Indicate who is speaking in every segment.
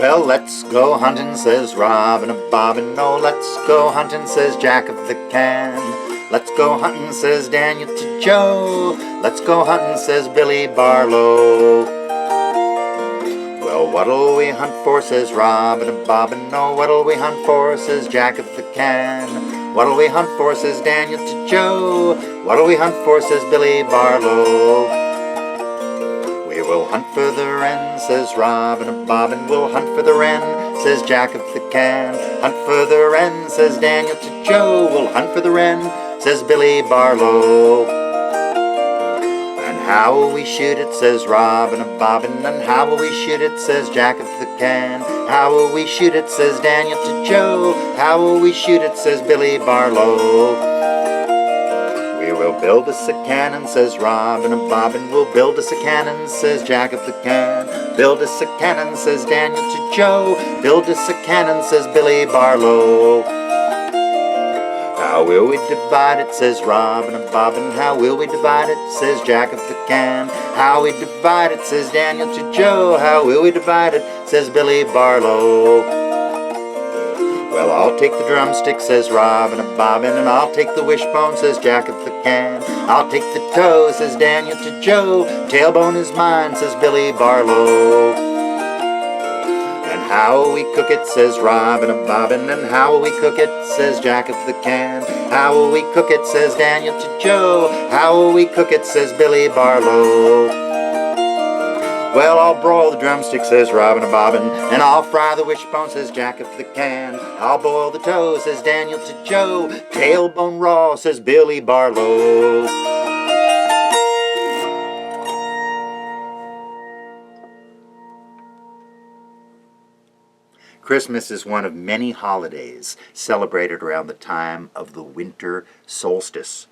Speaker 1: Well, let's go hunting, says Robin and Bobbin. Oh, let's go hunting, says Jack of the Can. Let's go hunting, says Daniel to Joe. Let's go hunting, says Billy Barlow. Well, what'll we hunt for, says Robin and Bobbin. Oh, what'll we hunt for, says Jack of the Can. What'll we hunt for, says Daniel to Joe. What'll we hunt for, says Billy Barlow. We will hunt for the wren, says Robin and Bobbin. We'll hunt for the wren, says Jack of the Can. Hunt for the wren, says Daniel to Joe. We'll hunt for the wren, says Billy Barlow. And how will we shoot it, says Robin and Bobbin. And how will we shoot it, says Jack of the Can. How will we shoot it, says Daniel to Joe. How will we shoot it, says Billy Barlow. We'll build us a cannon, says Robin and Bobbin. We'll build us a cannon, says Jack of the Can. Build us a cannon, says Daniel to Joe. Build us a cannon, says Billy Barlow. How will we divide it, says Robin and Bobbin. How will we divide it, says Jack of the Can. How we divide it, says Daniel to Joe. How will we divide it, says Billy Barlow. Well, I'll take the drumstick, says Robin and Bobbin. And I'll take the wishbone, says Jack of the Can. I'll take the toe, says Daniel to Joe. Tailbone is mine, says Billy Barlow. And how will we cook it, says Robin and Bobbin. And how will we cook it, says Jack of the Can. How will we cook it, says Daniel to Joe. How will we cook it, says Billy Barlow. Well, I'll broil the drumstick, says Robin and Bobbin. And I'll fry the wishbone, says Jack of the Can. I'll boil the toe, says Daniel to Joe. Tailbone raw, says Billy Barlow. Christmas is one of many holidays celebrated around the time of the winter solstice.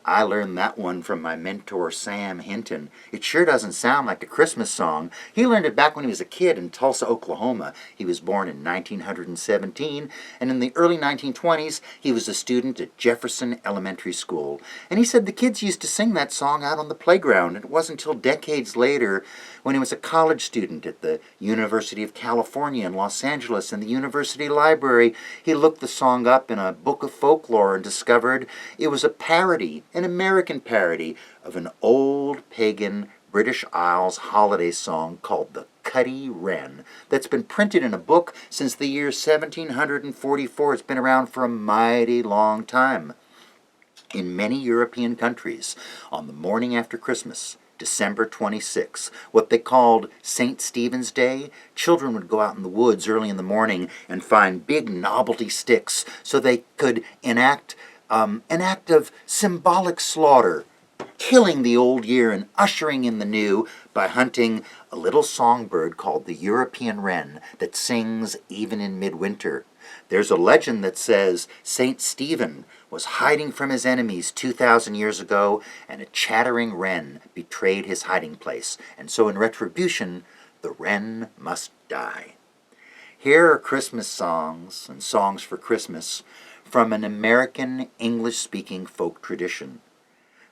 Speaker 1: I learned that one from my mentor, Sam Hinton. It sure doesn't sound like a Christmas song. He learned it back when he was a kid in Tulsa, Oklahoma. He was born in 1917, and in the early 1920s, he was a student at Jefferson Elementary School. And he said the kids used to sing that song out on the playground. It wasn't until decades later, when he was a college student at the University of California in Los Angeles in the University Library, he looked the song up in a book of folklore and discovered it was a parody, an American parody of an old pagan British Isles holiday song called the Cuddy Wren that's been printed in a book since the year 1744. It's been around for a mighty long time. In many European countries, on the morning after Christmas, December 26, what they called St. Stephen's Day, children would go out in the woods early in the morning and find big novelty sticks so they could enact an act of symbolic slaughter, killing the old year and ushering in the new by hunting a little songbird called the European wren that sings even in midwinter. There's a legend that says St. Stephen was hiding from his enemies 2,000 years ago, and a chattering wren betrayed his hiding place, and so in retribution, the wren must die. Here are Christmas songs and songs for Christmas from an American English-speaking folk tradition.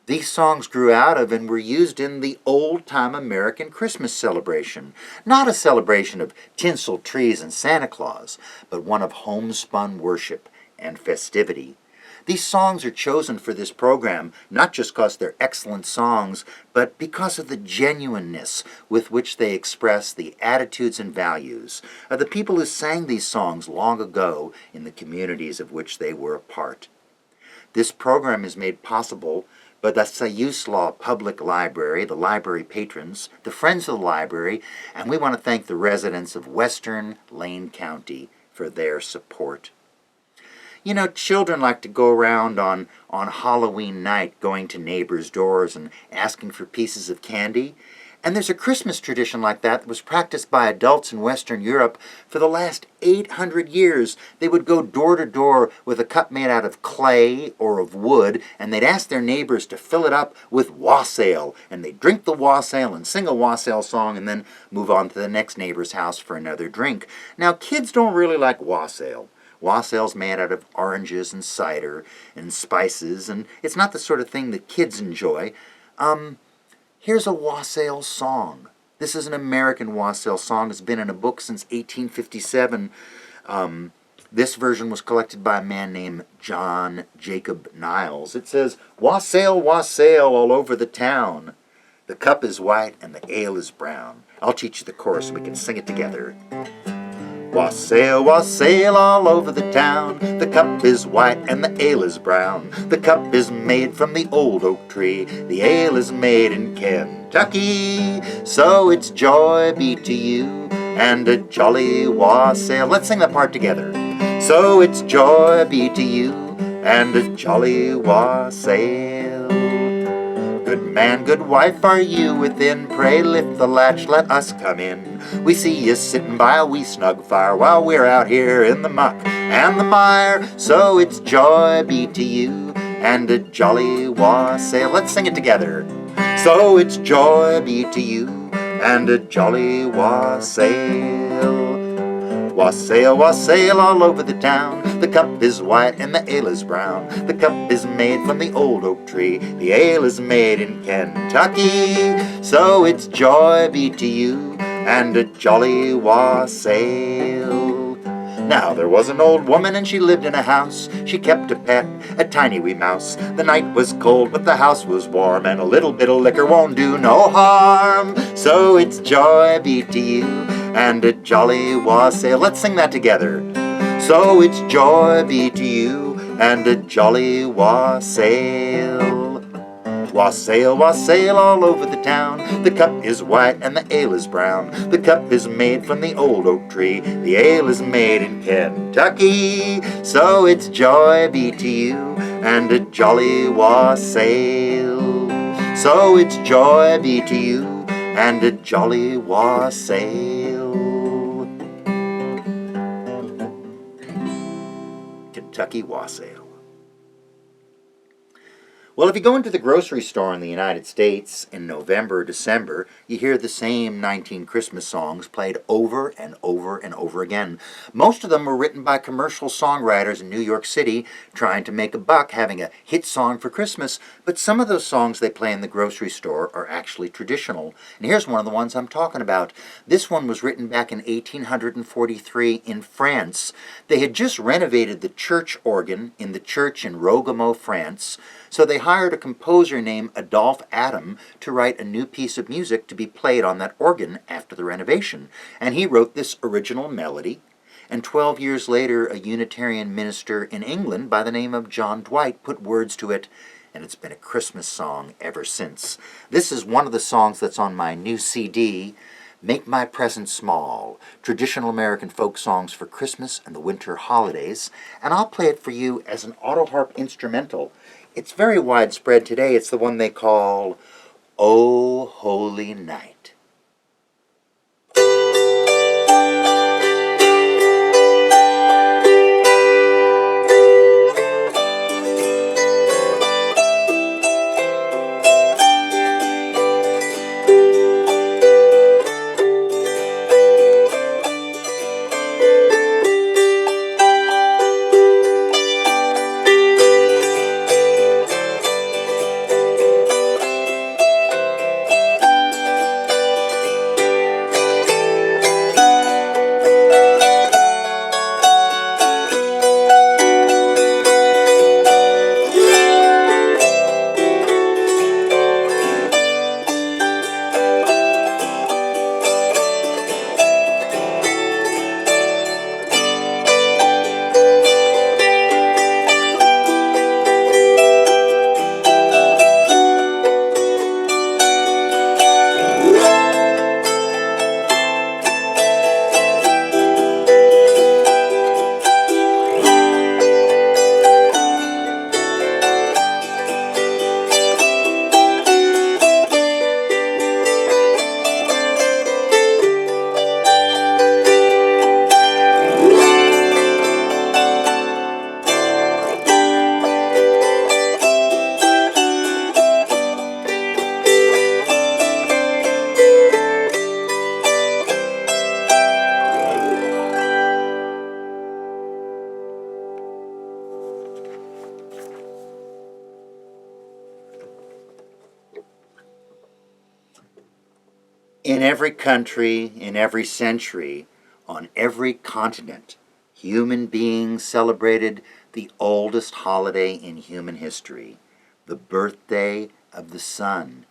Speaker 1: These songs grew out of and were used in the old-time American Christmas celebration. Not a celebration of tinsel trees and Santa Claus, but one of homespun worship and festivity. These songs are chosen for this program not just because they're excellent songs, but because of the genuineness with which they express the attitudes and values of the people who sang these songs long ago in the communities of which they were a part. This program is made possible by the Siuslaw Public Library, the library patrons, the friends of the library, and we want to thank the residents of Western Lane County for their support. You know, children like to go around on Halloween night going to neighbors' doors and asking for pieces of candy. And there's a Christmas tradition like that was practiced by adults in Western Europe for the last 800 years. They would go door to door with a cup made out of clay or of wood, and they'd ask their neighbors to fill it up with wassail. And they'd drink the wassail and sing a wassail song and then move on to the next neighbor's house for another drink. Now, kids don't really like wassail. Wassail's made out of oranges and cider and spices, and it's not the sort of thing that kids enjoy. Here's a wassail song. This is an American Wassail song. It's been in a book since 1857. This version was collected by a man named John Jacob Niles. It says, "Wassail, wassail all over the town. The cup is white and the ale is brown." I'll teach you the chorus so we can sing it together. Wassail, wassail all over the town. The cup is white and the ale is brown. The cup is made from the old oak tree. The ale is made in Kentucky. So it's joy be to you and a jolly wassail. Let's sing that part together. So it's joy be to you and a jolly wassail. Good man, good wife, are you within? Pray lift the latch, let us come in. We see you sitting by a wee snug fire while we're out here in the muck and the mire. So it's joy be to you and a jolly wassail. Let's sing it together. So it's joy be to you and a jolly wassail. Wassail, wassail all over the town. The cup is white and the ale is brown. The cup is made from the old oak tree. The ale is made in Kentucky. So it's joy be to you and a jolly wassail. Now there was an old woman and she lived in a house. She kept a pet, a tiny wee mouse. The night was cold but the house was warm, and a little bit of liquor won't do no harm. So it's joy be to you and a jolly wassail. Let's sing that together. So it's joy be to you and a jolly wassail. Wassail, wassail all over the town. The cup is white and the ale is brown. The cup is made from the old oak tree. The ale is made in Kentucky. So it's joy be to you and a jolly wassail. So it's joy be to you and a jolly wassail. Kentucky wassail. Well, if you go into the grocery store in the United States in November or December, you hear the same 19 Christmas songs played over and over and over again. Most of them were written by commercial songwriters in New York City trying to make a buck having a hit song for Christmas, but some of those songs they play in the grocery store are actually traditional. And here's one of the ones I'm talking about. This one was written back in 1843 in France. They had just renovated the church organ in the church in Rougemont, France, so they hired a composer named Adolphe Adam to write a new piece of music to be played on that organ after the renovation. And he wrote this original melody, and 12 years later a Unitarian minister in England by the name of John Dwight put words to it, and it's been a Christmas song ever since. This is one of the songs that's on my new CD, Make My Present Small, Traditional American Folk Songs for Christmas and the Winter Holidays, and I'll play it for you as an auto harp instrumental. It's very widespread today. It's the one they call O Holy Night. In every country, in every century, on every continent, human beings celebrated the oldest holiday in human history, the birthday of the sun.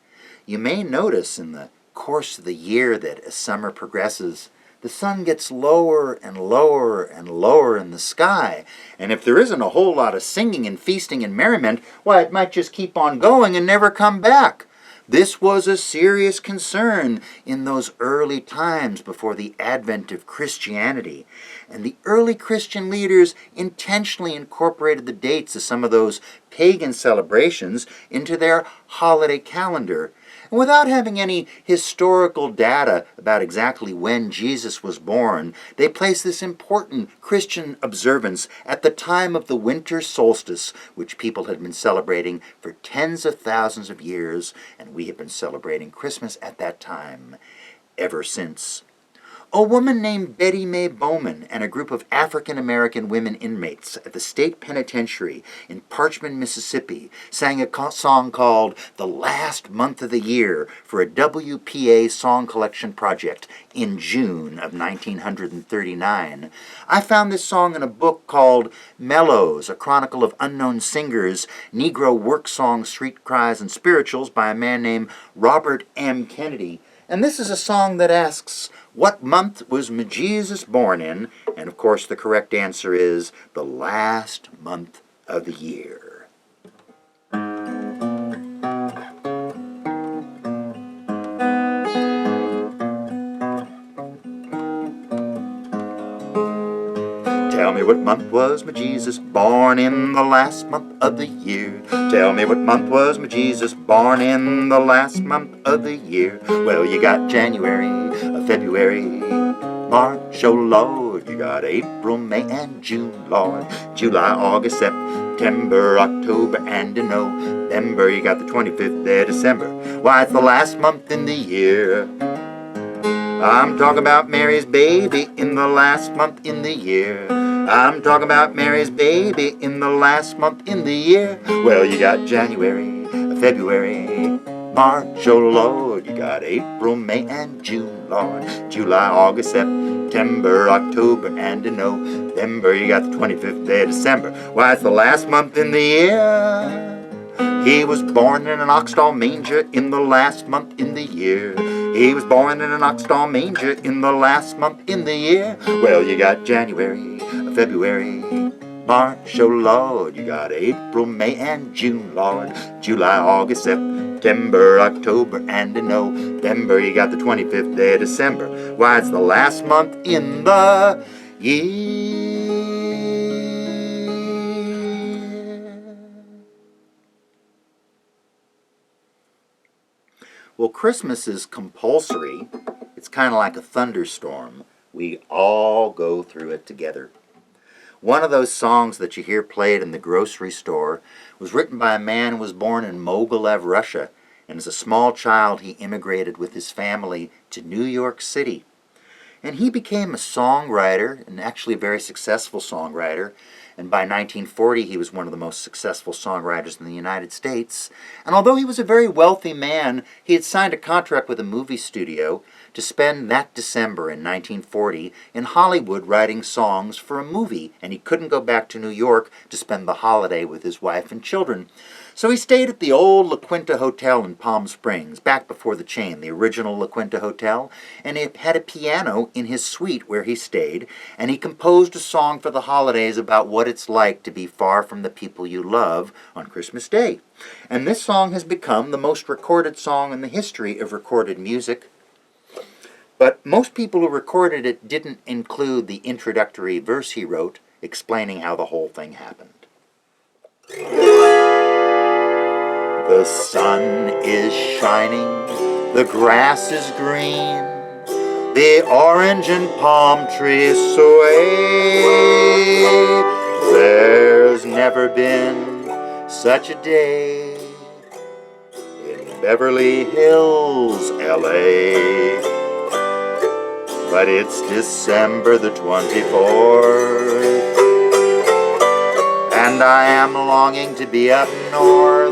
Speaker 1: You may notice in the course of the year that as summer progresses, the sun gets lower and lower and lower in the sky. And if there isn't a whole lot of singing and feasting and merriment, why, it might just keep on going and never come back. This was a serious concern in those early times before the advent of Christianity. And the early Christian leaders intentionally incorporated the dates of some of those pagan celebrations into their holiday calendar. And without having any historical data about exactly when Jesus was born, they placed this important Christian observance at the time of the winter solstice, which people had been celebrating for tens of thousands of years, and we have been celebrating Christmas at that time ever since. A woman named Betty Mae Bowman and a group of African-American women inmates at the state penitentiary in Parchman, Mississippi, sang a song called The Last Month of the Year for a WPA song collection project in June of 1939. I found this song in a book called Mellows, a chronicle of unknown singers, Negro work songs, street cries, and spirituals by a man named Robert M. Kennedy. And this is a song that asks, what month was Jesus born in? And of course the correct answer is the last month of the year. Tell me what month was my Jesus born in the last month of the year? Tell me what month was my Jesus born in the last month of the year? Well, you got January, February, March, oh Lord. You got April, May, and June, Lord. July, August, September, October, and November. You got the 25th day of December. Why, it's the last month in the year. I'm talking about Mary's baby in the last month in the year. I'm talking about Mary's baby in the last month in the year. Well, you got January, February, March, oh Lord. You got April, May, and June, Lord. July, August, September, October, and November. You got the 25th day of December. Why, it's the last month in the year. He was born in an ox-stall manger in the last month in the year. He was born in an ox-stall manger in the last month in the year. Well, you got January, February, March, oh Lord. You got April, May, and June, Lord. July, August, September, October, and November. You got the 25th day of December. Why, it's the last month in the year. Well, Christmas is compulsory. It's kind of like a thunderstorm. We all go through it together. One of those songs that you hear played in the grocery store was written by a man who was born in Mogilev, Russia, and as a small child he immigrated with his family to New York City. And he became a songwriter, and actually a very successful songwriter. And by 1940, he was one of the most successful songwriters in the United States. And although he was a very wealthy man, he had signed a contract with a movie studio to spend that December in 1940 in Hollywood writing songs for a movie. And he couldn't go back to New York to spend the holiday with his wife and children. So he stayed at the old La Quinta Hotel in Palm Springs, back before the chain, the original La Quinta Hotel, and he had a piano in his suite where he stayed, and he composed a song for the holidays about what it's like to be far from the people you love on Christmas Day. And this song has become the most recorded song in the history of recorded music. But most people who recorded it didn't include the introductory verse he wrote, explaining how the whole thing happened. The sun is shining, the grass is green, the orange and palm trees sway. There's never been such a day in Beverly Hills, LA. But it's December the 24th, and I am longing to be up north.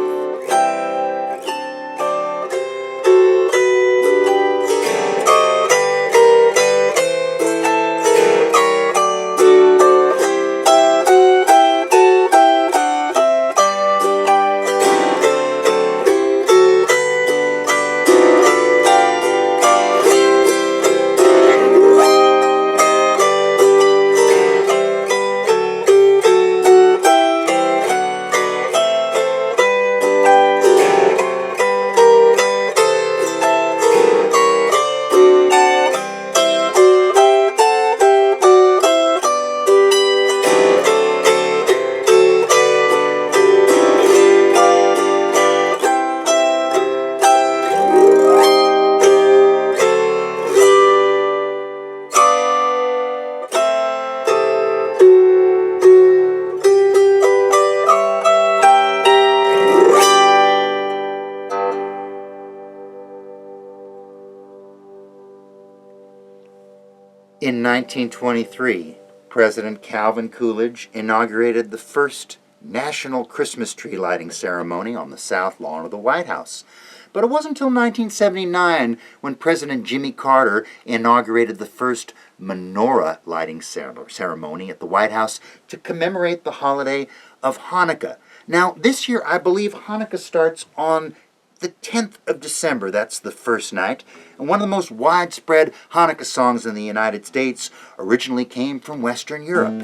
Speaker 1: 1923, President Calvin Coolidge inaugurated the first national Christmas tree lighting ceremony on the south lawn of the White House. But it wasn't until 1979 when President Jimmy Carter inaugurated the first menorah lighting ceremony at the White House to commemorate the holiday of Hanukkah. Now, this year, I believe Hanukkah starts on the 10th of December. That's the first night. And one of the most widespread Hanukkah songs in the United States originally came from Western Europe.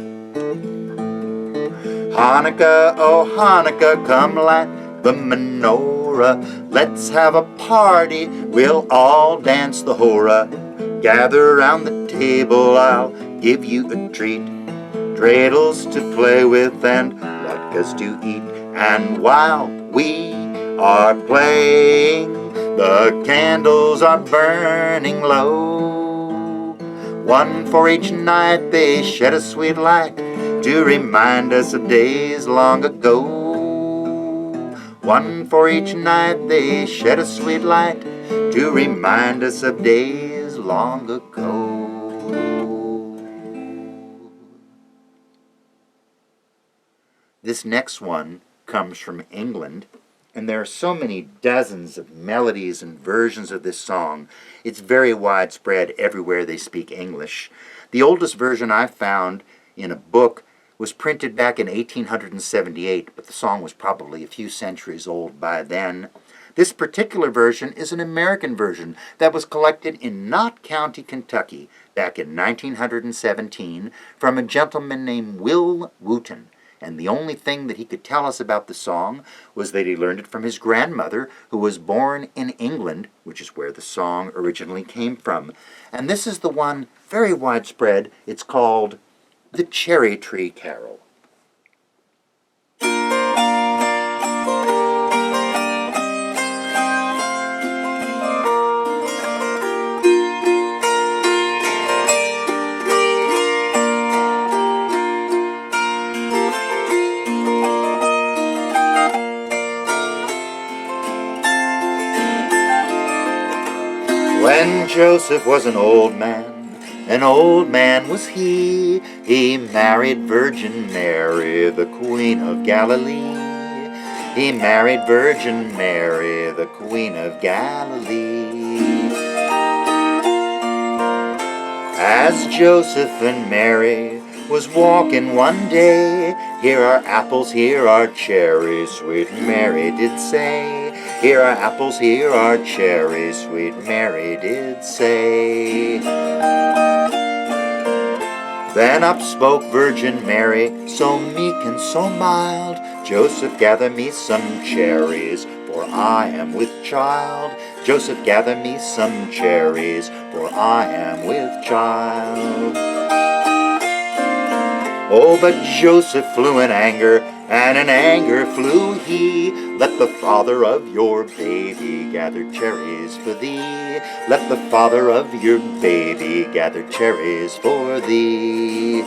Speaker 1: Hanukkah, oh Hanukkah, come light the menorah. Let's have a party, we'll all dance the hora. Gather around the table, I'll give you a treat. Dreidels to play with and latkes to eat. And while we are playing, the candles are burning low. One for each night they shed a sweet light to remind us of days long ago. One for each night they shed a sweet light to remind us of days long ago. This next one comes from England, and there are so many dozens of melodies and versions of this song. It's very widespread everywhere they speak English. The oldest version I found in a book was printed back in 1878, but the song was probably a few centuries old by then. This particular version is an American version that was collected in Knott County, Kentucky, back in 1917 from a gentleman named Will Wooten. And the only thing that he could tell us about the song was that he learned it from his grandmother, who was born in England, which is where the song originally came from. And this is the one, very widespread. It's called The Cherry Tree Carol. When Joseph was an old man was he. He married Virgin Mary, the Queen of Galilee. He married Virgin Mary, the Queen of Galilee. As Joseph and Mary was walking one day, here are apples, here are cherries, sweet Mary did say. Here are apples, here are cherries, sweet Mary did say. Then up spoke Virgin Mary, so meek and so mild, Joseph, gather me some cherries, for I am with child. Joseph, gather me some cherries, for I am with child. Oh, but Joseph flew in anger, and in anger flew he. Let the father of your baby gather cherries for thee. Let the father of your baby gather cherries for thee.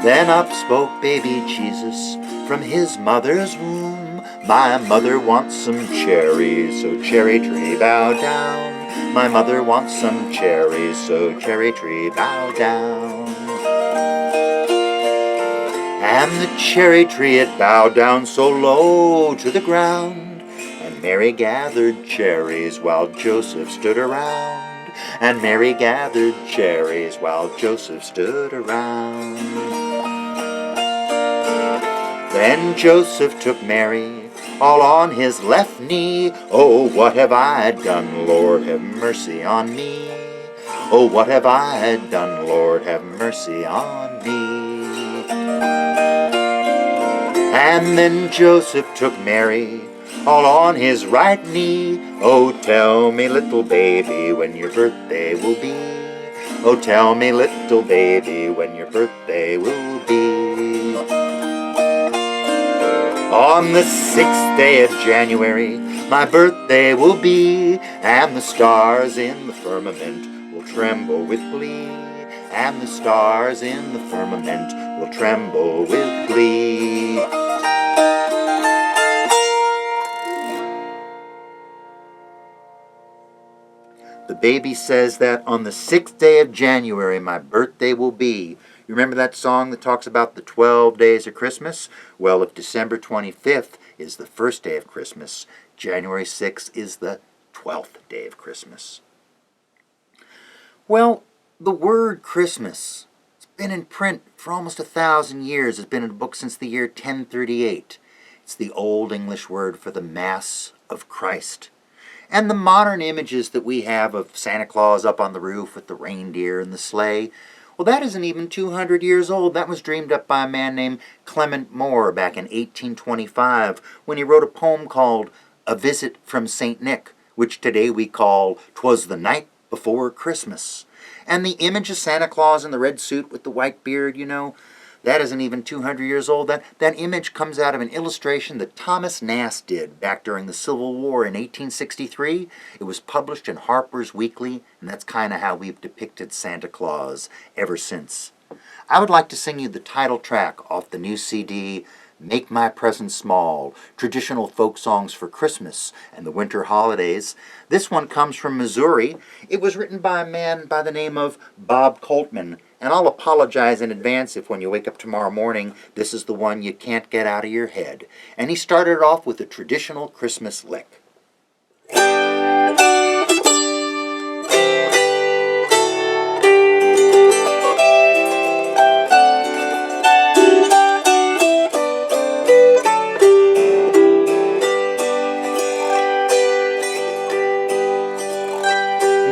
Speaker 1: Then up spoke baby Jesus from his mother's womb. My mother wants some cherries, so cherry tree bow down. My mother wants some cherries, so cherry tree bow down. And the cherry tree it bowed down so low to the ground, and Mary gathered cherries while Joseph stood around. And Mary gathered cherries while Joseph stood around. Then Joseph took Mary all on his left knee. Oh, what have I done, Lord, have mercy on me. Oh, what have I done, Lord, have mercy on me. And then Joseph took Mary all on his right knee. Oh, tell me, little baby, when your birthday will be. Oh, tell me, little baby, when your birthday will be. On the 6th day of January, my birthday will be, and the stars in the firmament will tremble with glee. And the stars in the firmament will tremble with glee. The baby says that on the 6th day of January my birthday will be. You remember that song that talks about the 12 days of Christmas? Well, if December 25th is the first day of Christmas, January 6th is the 12th day of Christmas. Well, the word Christmas, it's been in print for almost 1,000 years. It's been in a book since the year 1038. It's the Old English word for the Mass of Christ. And the modern images that we have of Santa Claus up on the roof with the reindeer and the sleigh, well, that isn't even 200 years old. That was dreamed up by a man named Clement Moore back in 1825 when he wrote a poem called A Visit from St. Nick, which today we call 'Twas the Night Before Christmas. And the image of Santa Claus in the red suit with the white beard, that isn't even 200 years old. That image comes out of an illustration that Thomas Nast did back during the Civil War in 1863. It was published in Harper's Weekly, and that's kind of how we've depicted Santa Claus ever since. I would like to sing you the title track off the new CD, Make My Present Small, Traditional Folk Songs for Christmas and the Winter Holidays. This one comes from Missouri. It was written by a man by the name of Bob Coltman, and I'll apologize in advance if when you wake up tomorrow morning, this is the one you can't get out of your head. And he started off with a traditional Christmas lick.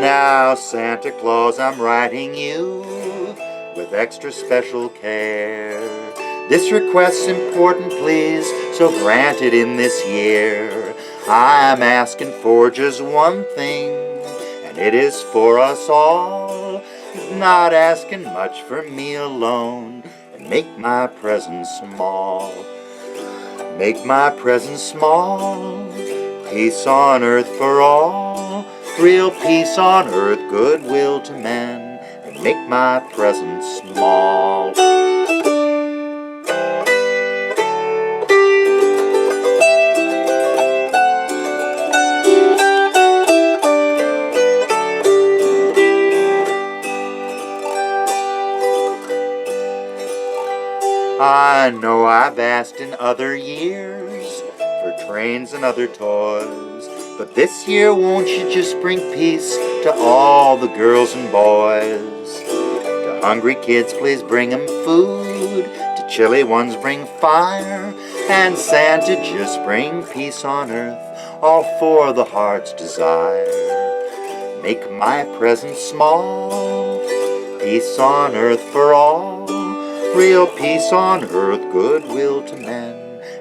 Speaker 1: Now, Santa Claus, I'm writing you with extra special care. This request's important, please, so grant it in this year. I'm asking for just one thing, and it is for us all. Not asking much for me alone, and make my present small. Make my present small, peace on earth for all. Real peace on earth, goodwill to men, and make my present small. I know I've asked in other years for trains and other toys, but this year won't you just bring peace to all the girls and boys? To hungry kids please bring 'em food, to chilly ones bring fire, and Santa just bring peace on earth, all for the heart's desire. Make my present small, peace on earth for all. Real peace on earth, goodwill to men,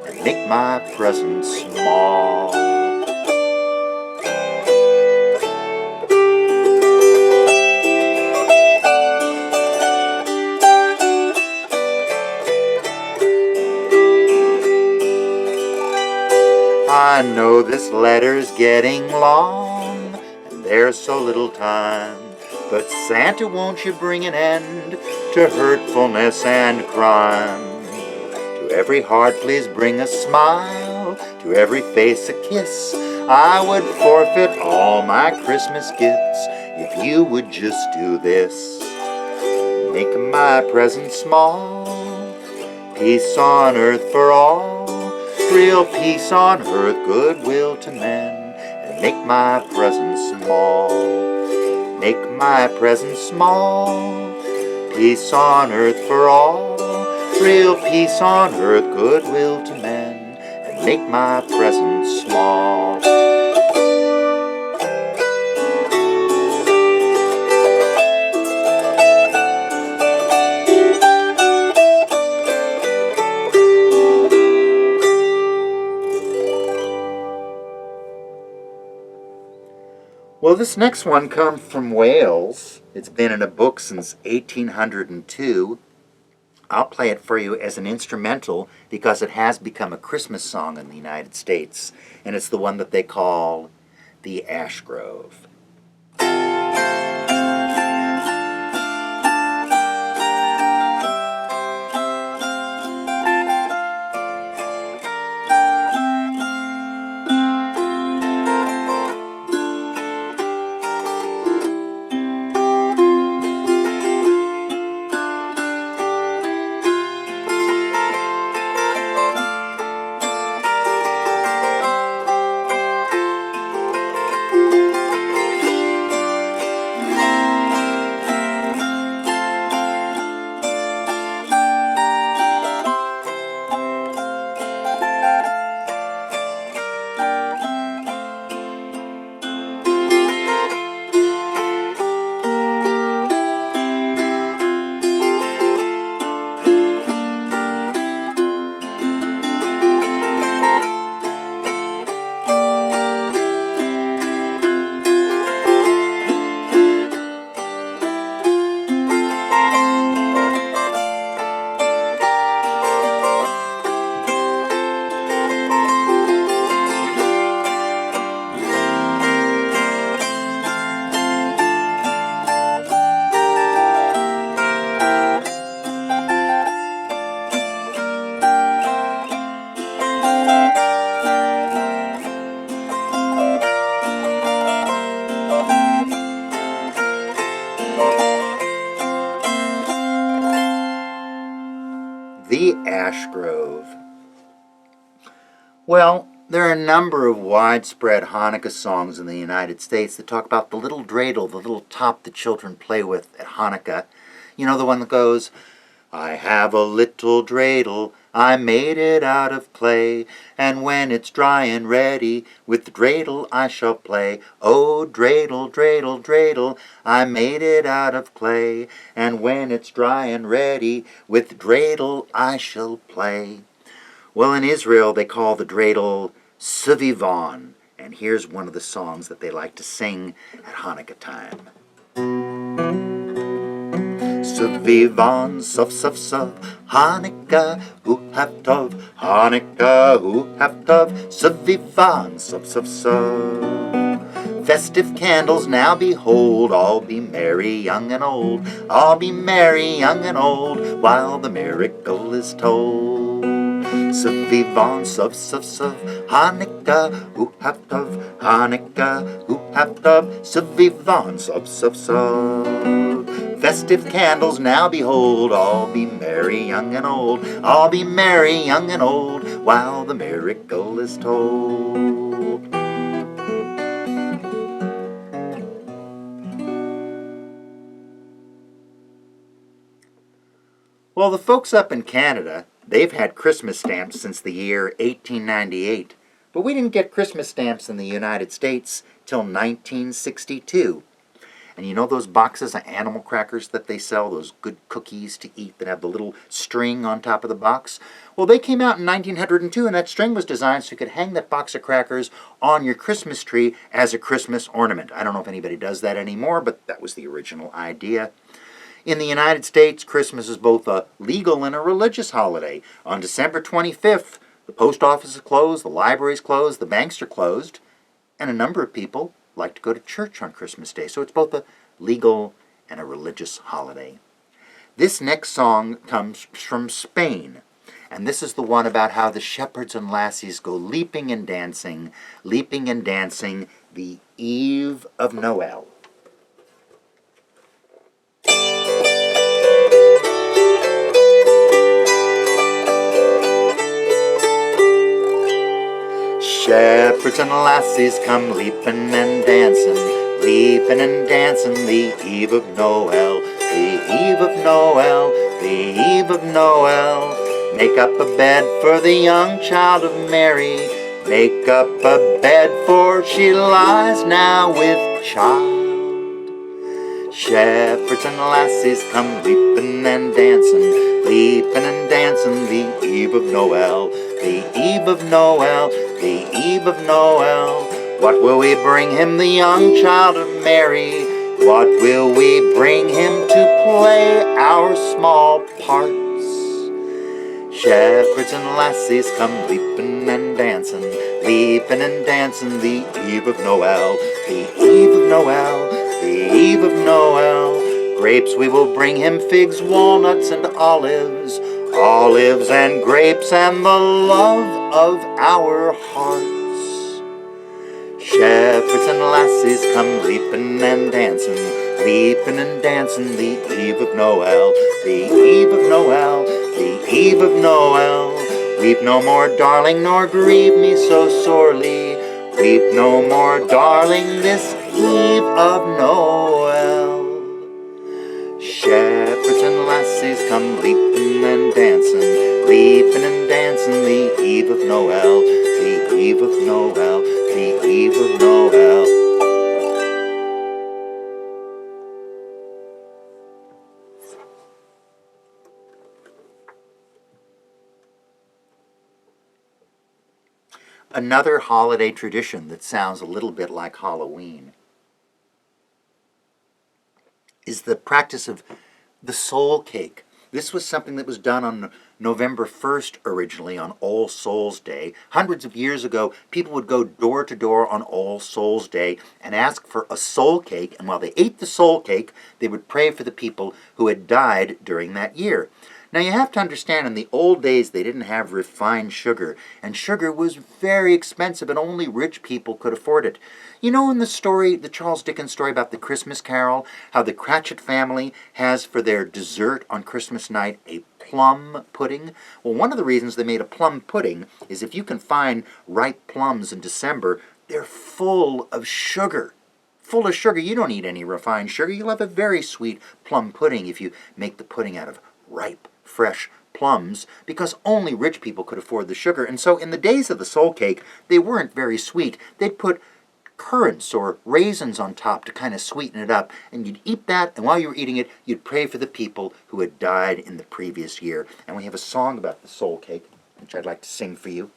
Speaker 1: and make my present small. I know this letter's getting long, and there's so little time, but Santa, won't you bring an end to hurtfulness and crime? To every heart please bring a smile, to every face a kiss. I would forfeit all my Christmas gifts if you would just do this. Make my present small, peace on earth for all. Real peace on earth, goodwill to men, and make my present small. Make my present small, peace on earth for all. Real peace on earth, goodwill to men, and make my present small. Well, this next one comes from Wales. It's been in a book since 1802. I'll play it for you as an instrumental because it has become a Christmas song in the United States, and it's the one that they call the Ash Grove. The Ash Grove. Well, there are a number of widespread Hanukkah songs in the United States that talk about the little dreidel, the little top the children play with at Hanukkah. You know, the one that goes, I have a little dreidel, I made it out of clay, and when it's dry and ready, with the dreidel I shall play. Oh, dreidel, dreidel, dreidel, I made it out of clay, and when it's dry and ready, with the dreidel I shall play. Well, in Israel, they call the dreidel Suvivon, and here's one of the songs that they like to sing at Hanukkah time. Suvivon, suf, suf, suf, Hanukkah, hu hav tov, Hanukkah, hu hav tov, Suvivon, suf, suf, suf. Festive candles now behold, all be merry, young and old, all be merry, young and old, while the miracle is told. Suvivon, suf, suf, suf, Hanukkah, hu hav tov, Hanukkah, hu hav tov, Suvivon, suf, suf, suf. Festive candles now behold, all be merry, young and old, all be merry, young and old, while the miracle is told. Well, the folks up in Canada, they've had Christmas stamps since the year 1898, but we didn't get Christmas stamps in the United States till 1962. And you know those boxes of animal crackers that they sell, those good cookies to eat that have the little string on top of the box? Well, they came out in 1902, and that string was designed so you could hang that box of crackers on your Christmas tree as a Christmas ornament. I don't know if anybody does that anymore, but that was the original idea. In the United States, Christmas is both a legal and a religious holiday. On December 25th, the post office is closed, the library is closed, the banks are closed, and a number of people like to go to church on Christmas Day. So it's both a legal and a religious holiday. This next song comes from Spain, and this is the one about how the shepherds and lassies go leaping and dancing, the eve of Noel. Shepherds and lassies come leaping and dancing, the eve of Noel, the eve of Noel, the eve of Noel. Make up a bed for the young child of Mary, make up a bed for she lies now with child. Shepherds and lassies come leaping and dancing, the eve of Noel, the eve of Noel, the eve of Noel. What will we bring him, the young child of Mary? What will we bring him to play our small parts? Shepherds and lassies come leaping and dancing, the eve of Noel, the eve of Noel, the eve of Noel. Grapes we will bring him, figs, walnuts, and olives, olives and grapes, and the love of our hearts. Shepherds and lassies come leaping and dancing, the eve of Noel, the eve of Noel, the eve of Noel. Weep no more, darling, nor grieve me so sorely. Weep no more, darling, this eve of Noel. Shepherds and lassies come leaping and dancing, the eve of Noel, the eve of Noel, the eve of Noel. Another holiday tradition that sounds a little bit like Halloween is the practice of the soul cake. This was something that was done on November 1st originally, on All Souls Day. Hundreds of years ago, people would go door to door on All Souls Day and ask for a soul cake, and while they ate the soul cake, they would pray for the people who had died during that year. Now you have to understand, in the old days they didn't have refined sugar, and sugar was very expensive and only rich people could afford it. You know, in the story, the Charles Dickens story about the Christmas Carol, how the Cratchit family has for their dessert on Christmas night a plum pudding? Well, one of the reasons they made a plum pudding is if you can find ripe plums in December, they're full of sugar. Full of sugar. You don't need any refined sugar. You'll have a very sweet plum pudding if you make the pudding out of ripe, fresh plums, because only rich people could afford the sugar. And so in the days of the soul cake, they weren't very sweet. They'd put currants or raisins on top to kind of sweeten it up, and you'd eat that, and while you were eating it, you'd pray for the people who had died in the previous year. And we have a song about the soul cake, which I'd like to sing for you.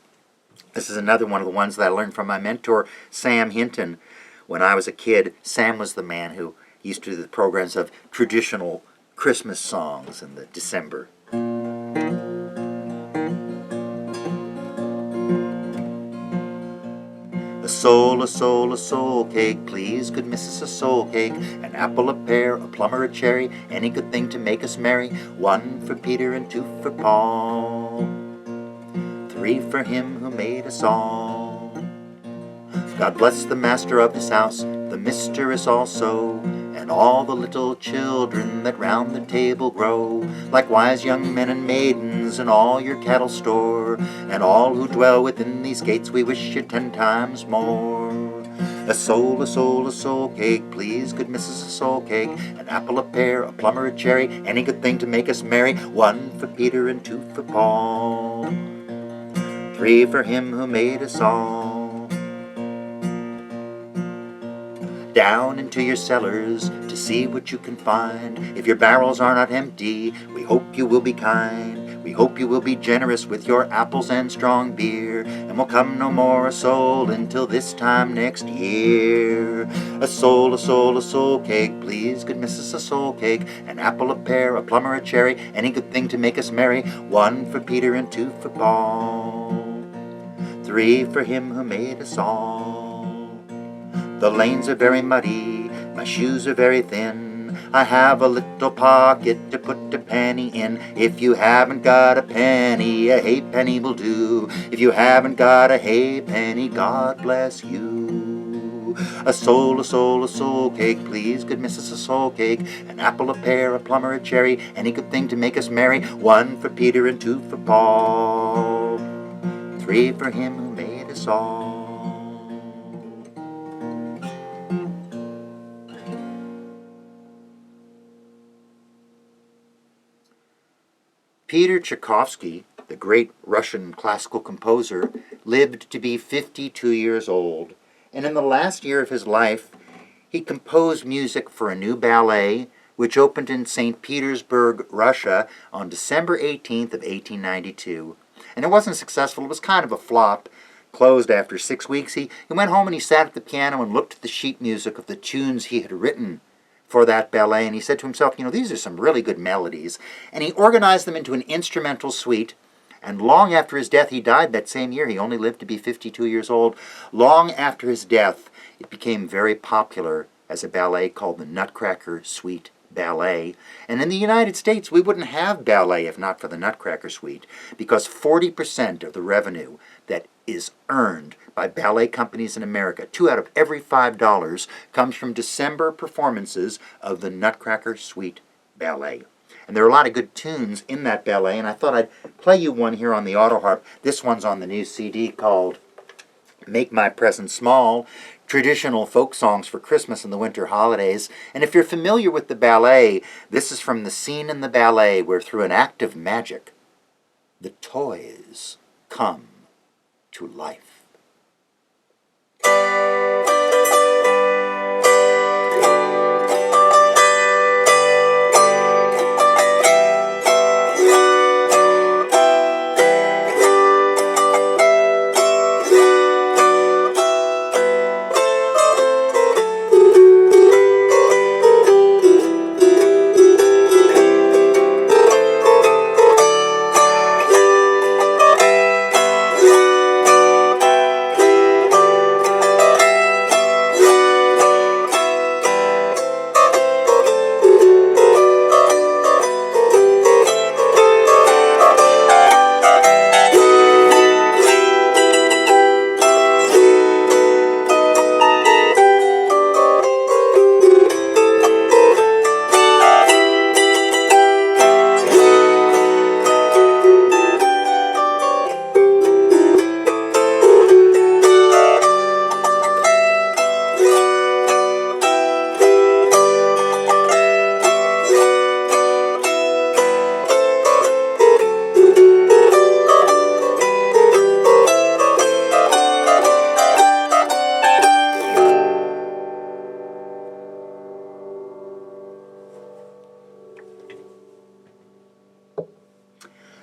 Speaker 1: This is another one of the ones that I learned from my mentor, Sam Hinton. When I was a kid, Sam was the man who used to do the programs of traditional Christmas songs in the December. A soul cake, please, good missus, a soul cake. An apple, a pear, a plum, or a cherry, any good thing to make us merry. 1 for Peter and 2 for Paul, 3 for him who made us all. God bless the master of this house, the mistress also, and all the little children that round the table grow. Likewise young men and maidens, and all your cattle store, and all who dwell within these gates, we wish you 10 times more. A soul cake, please, good missus, a soul cake. An apple, a pear, a plum, or a cherry, any good thing to make us merry. 1 for Peter and 2 for Paul, 3 for him who made us all. Down into your cellars to see what you can find. If your barrels are not empty, we hope you will be kind. We hope you will be generous with your apples and strong beer, and will come no more a soul until this time next year. A soul cake, please, good missus, a soul cake. An apple, a pear, a plum, or a cherry, any good thing to make us merry. 1 for Peter and 2 for Paul, 3 for him who made us all. The lanes are very muddy, my shoes are very thin. I have a little pocket to put a penny in. If you haven't got a penny, a halfpenny will do. If you haven't got a halfpenny, God bless you. A soul cake, please, good missus, a soul cake. An apple, a pear, a plum, or a cherry, any good thing to make us merry. 1 for Peter and 2 for Paul, 3 for him who made us all. Peter Tchaikovsky, the great Russian classical composer, lived to be 52 years old, and in the last year of his life, he composed music for a new ballet which opened in St. Petersburg, Russia on December 18th of 1892. And it wasn't successful, it was kind of a flop. Closed after 6 weeks. He went home and he sat at the piano and looked at the sheet music of the tunes he had written for that ballet, and he said to himself, these are some really good melodies. And he organized them into an instrumental suite, and long after his death, he died that same year. He only lived to be 52 years old. Long after his death, it became very popular as a ballet called the Nutcracker Suite Ballet. And in the United States, we wouldn't have ballet if not for the Nutcracker Suite, because 40% of the revenue that is earned by ballet companies in America, 2 out of every $5, comes from December performances of the Nutcracker Suite Ballet. And there are a lot of good tunes in that ballet, and I thought I'd play you one here on the auto harp. This one's on the new CD called Make My Present Small, Traditional Folk Songs for Christmas and the Winter Holidays. And if you're familiar with the ballet, this is from the scene in the ballet where through an act of magic, the toys come to life.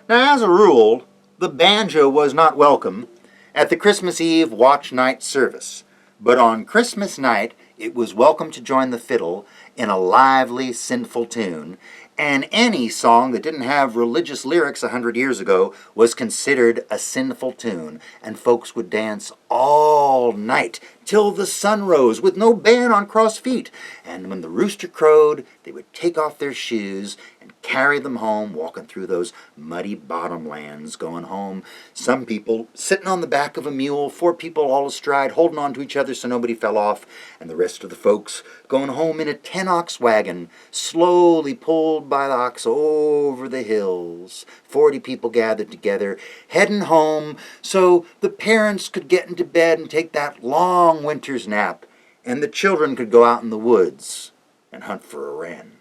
Speaker 1: Now, as a rule, the banjo was not welcome at the Christmas Eve watch night service, but on Christmas night it was welcome to join the fiddle in a lively, sinful tune, and any song that didn't have religious lyrics 100 years ago was considered a sinful tune, and folks would dance all night till the sun rose with no band on cross feet. And when the rooster crowed, they would take off their shoes and carry them home, walking through those muddy bottomlands, going home. Some people sitting on the back of a mule, 4 people all astride, holding on to each other so nobody fell off, and the rest of the folks going home in a 10-ox wagon, slowly pulled by the ox over the hills. 40 people gathered together, heading home so the parents could get into bed and take that long winter's nap, and the children could go out in the woods and hunt for a wren.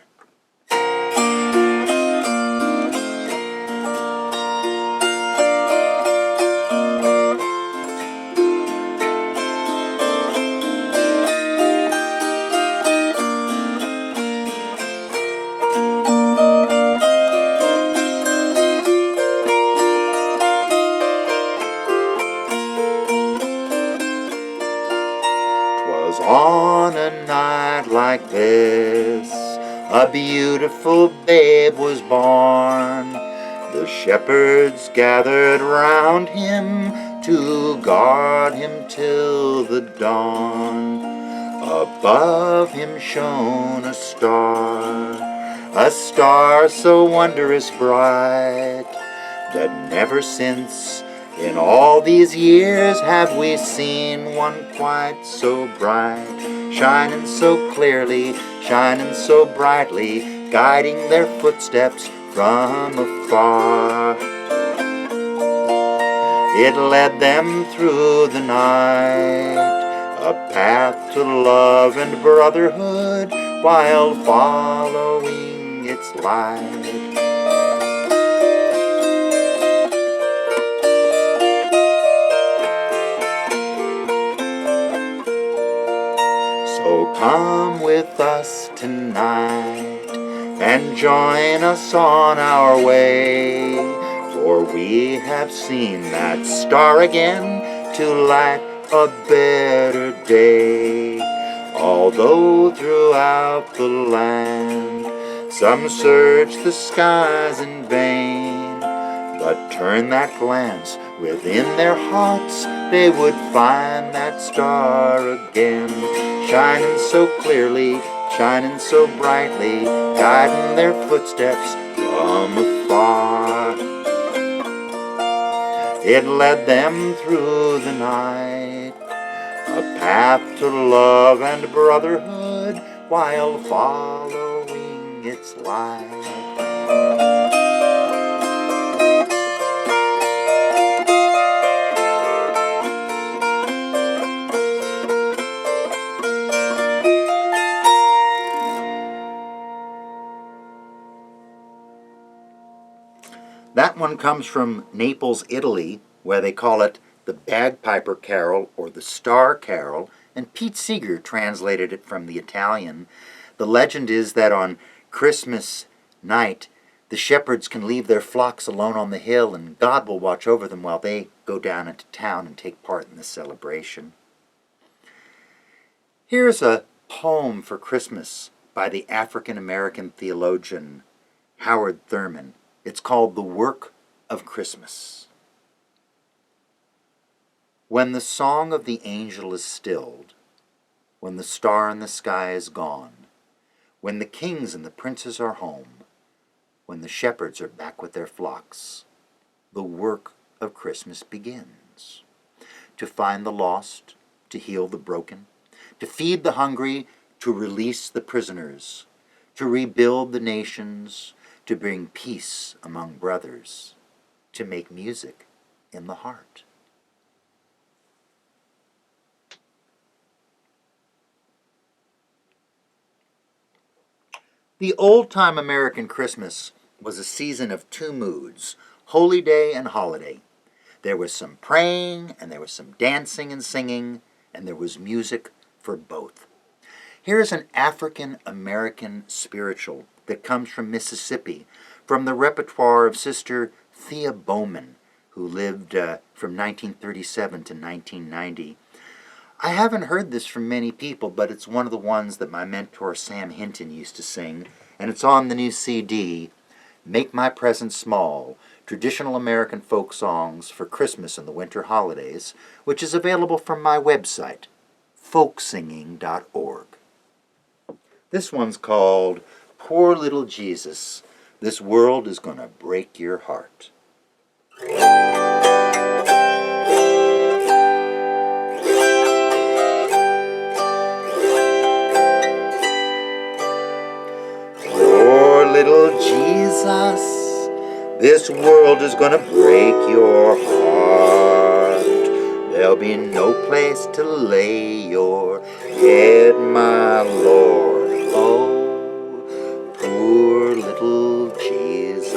Speaker 1: 'Twas on a night like this a beautiful babe was born. The shepherds gathered round him to guard him till the dawn. Above him shone a star so wondrous bright, that never since in all these years have we seen one quite so bright, shining so clearly, shining so brightly, guiding their footsteps from afar. It led them through the night, a path to love and brotherhood, while following its light. So come with us tonight and join us on our way, for we have seen that star again to light a better day. Although throughout the land some search the skies in vain, but turn that glance within their hearts, they would find that star again, shining so clearly, shining so brightly, guiding their footsteps from afar. It led them through the night, a path to love and brotherhood, while following its light. That one comes from Naples, Italy, where they call it the Bagpiper Carol or the Star Carol, and Pete Seeger translated it from the Italian. The legend is that on Christmas night, the shepherds can leave their flocks alone on the hill, and God will watch over them while they go down into town and take part in the celebration. Here's a poem for Christmas by the African-American theologian Howard Thurman. It's called The Work of Christmas. When the song of the angel is stilled, when the star in the sky is gone, when the kings and the princes are home, when the shepherds are back with their flocks, the work of Christmas begins. To find the lost, to heal the broken, to feed the hungry, to release the prisoners, to rebuild the nations, to bring peace among brothers, to make music in the heart. The old-time American Christmas was a season of 2 moods, holy day and holiday. There was some praying, and there was some dancing and singing, and there was music for both. Here's an African-American spiritual that comes from Mississippi, from the repertoire of Sister Thea Bowman, who lived from 1937 to 1990. I haven't heard this from many people, but it's one of the ones that my mentor Sam Hinton used to sing, and it's on the new CD, Make My Present Small, Traditional American Folk Songs for Christmas and the Winter Holidays, which is available from my website, folksinging.org. This one's called Poor Little Jesus, This World is Gonna Break Your Heart. Poor little Jesus, this world is gonna break your heart. There'll be no place to lay your head, my Lord. Oh, poor little Jesus.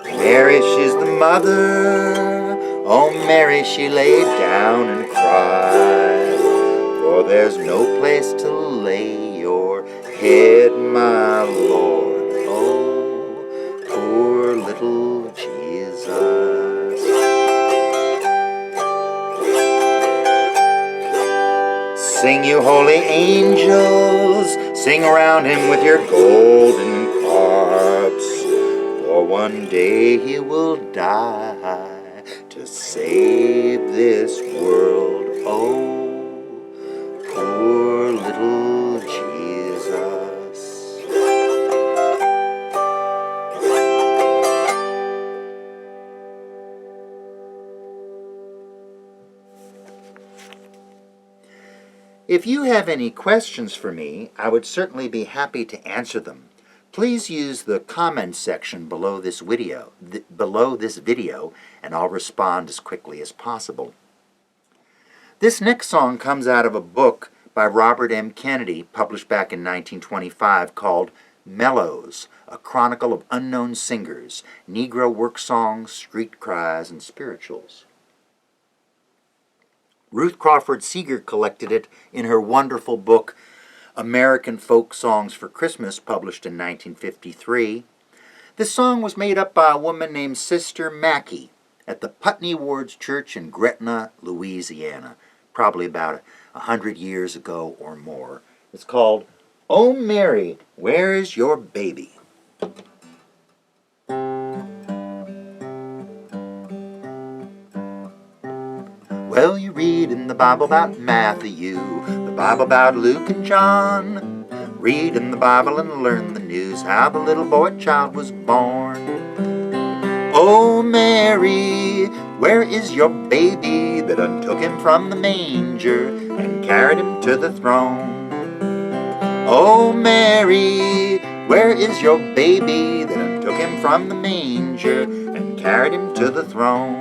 Speaker 1: Mary, she's the mother. Oh, Mary, she laid down and cried. For there's no place to lay your head, my Lord. Oh, poor little Jesus. Sing, you holy angels, sing around him with your golden harps. For one day he will die to save this world. Oh, poor little Jesus. If you have any questions for me, I would certainly be happy to answer them. Please use the comments section below this video, and I'll respond as quickly as possible. This next song comes out of a book by Robert M. Kennedy, published back in 1925, called Mellows, A Chronicle of Unknown Singers, Negro Work Songs, Street Cries, and Spirituals. Ruth Crawford Seeger collected it in her wonderful book, American Folk Songs for Christmas, published in 1953. This song was made up by a woman named Sister Mackey at the Putney Ward's Church in Gretna, Louisiana, probably about 100 years ago or more. It's called, Oh Mary, Where is Your Baby? Well, you read in the Bible about Matthew, the Bible about Luke and John. Read in the Bible and learn the news, how the little boy child was born. Oh, Mary, where is your baby that untook him from the manger and carried him to the throne? Oh, Mary, where is your baby that untook him from the manger and carried him to the throne?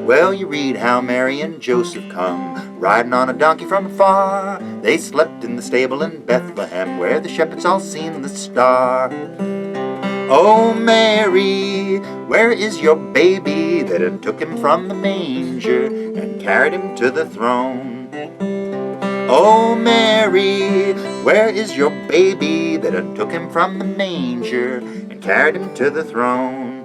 Speaker 1: Well, you read how Mary and Joseph come, riding on a donkey from afar. They slept in the stable in Bethlehem, where the shepherds all seen the star. Oh, Mary, where is your baby that untook him from the manger and carried him to the throne? Oh, Mary, where is your baby that untook him from the manger and carried him to the throne?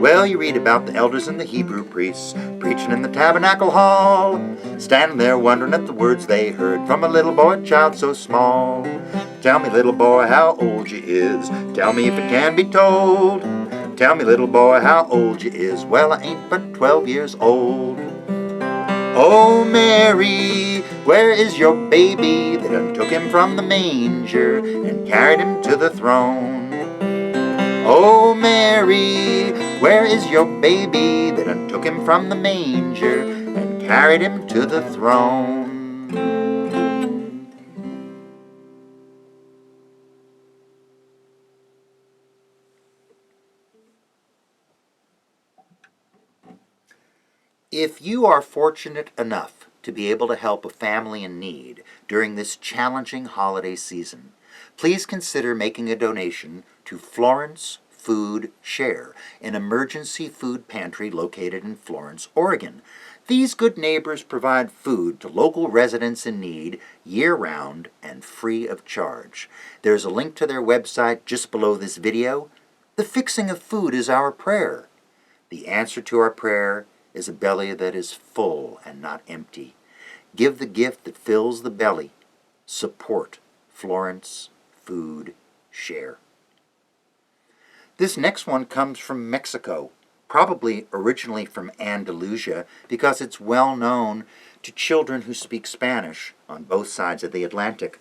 Speaker 1: Well, you read about the elders and the Hebrew priests preaching in the tabernacle hall, standing there wondering at the words they heard from a little boy child so small. Tell me, little boy, how old you is. Tell me if it can be told. Tell me, little boy, how old you is. Well, I ain't but 12 years old. Oh, Mary, where is your baby that untook him from the manger and carried him to the throne? Oh, Mary, where is your baby that untook him from the manger and carried him to the throne? If you are fortunate enough to be able to help a family in need during this challenging holiday season, please consider making a donation to Florence Food Share, an emergency food pantry located in Florence, Oregon. These good neighbors provide food to local residents in need year-round and free of charge. There's a link to their website just below this video. The fixing of food is our prayer. The answer to our prayer is a belly that is full and not empty. Give the gift that fills the belly. Support Florence Food Share. This next one comes from Mexico, probably originally from Andalusia, because it's well known to children who speak Spanish on both sides of the Atlantic.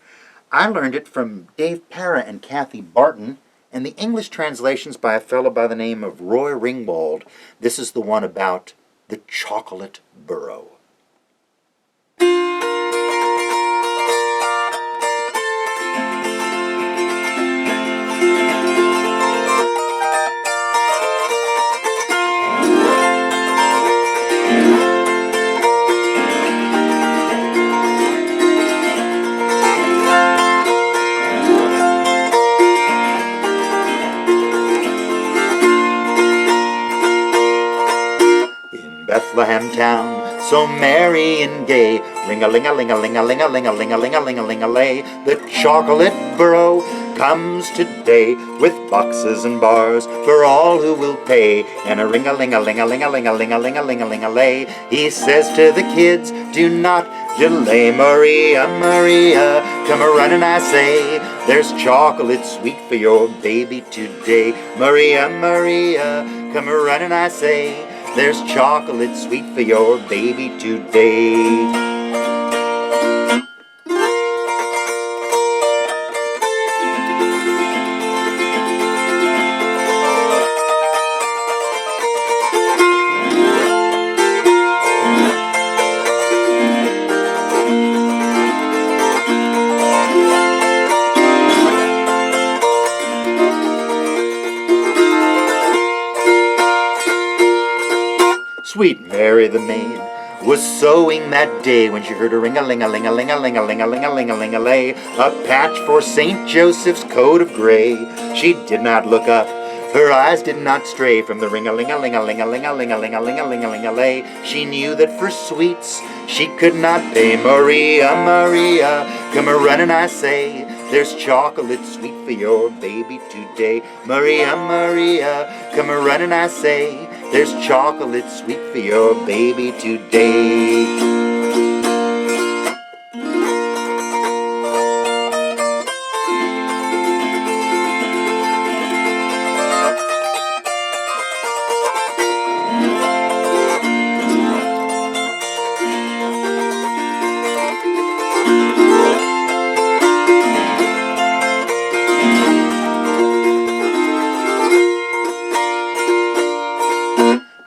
Speaker 1: I learned it from Dave Parra and Kathy Barton, and the English translation's by a fellow by the name of Roy Ringwald. This is the one about the chocolate burro. Bethlehem town, so merry and gay, ring-a-ling-a-ling-a-ling-a-ling-a-ling-a-ling-a-ling-a-ling-a-lay. The chocolate burro comes today with boxes and bars for all who will pay, and a ring-a-ling-a-ling-a-ling-a-ling-a-ling-a-ling-a-ling-a-lay. He says to the kids, do not delay, Maria, Maria, come a-running, I say. There's chocolate sweet for your baby today. Maria, Maria, come a-running, I say. There's chocolate sweet for your baby today. Sweet Mary the maid was sewing that day when she heard a ring-a-ling-a-ling-a-ling-a-ling-a-ling-a-ling-a-ling-a-lay, a patch for St. Joseph's coat of gray. She did not look up, her eyes did not stray from the ring-a-ling-a-ling-a-ling-a-ling-a-ling-a-ling-a-ling-a-ling-a-lay. She knew that for sweets she could not pay. Maria, Maria, come a-running, I say. There's chocolate sweet for your baby today. Maria, Maria, come a-running, I say. There's chocolate sweet for your baby today.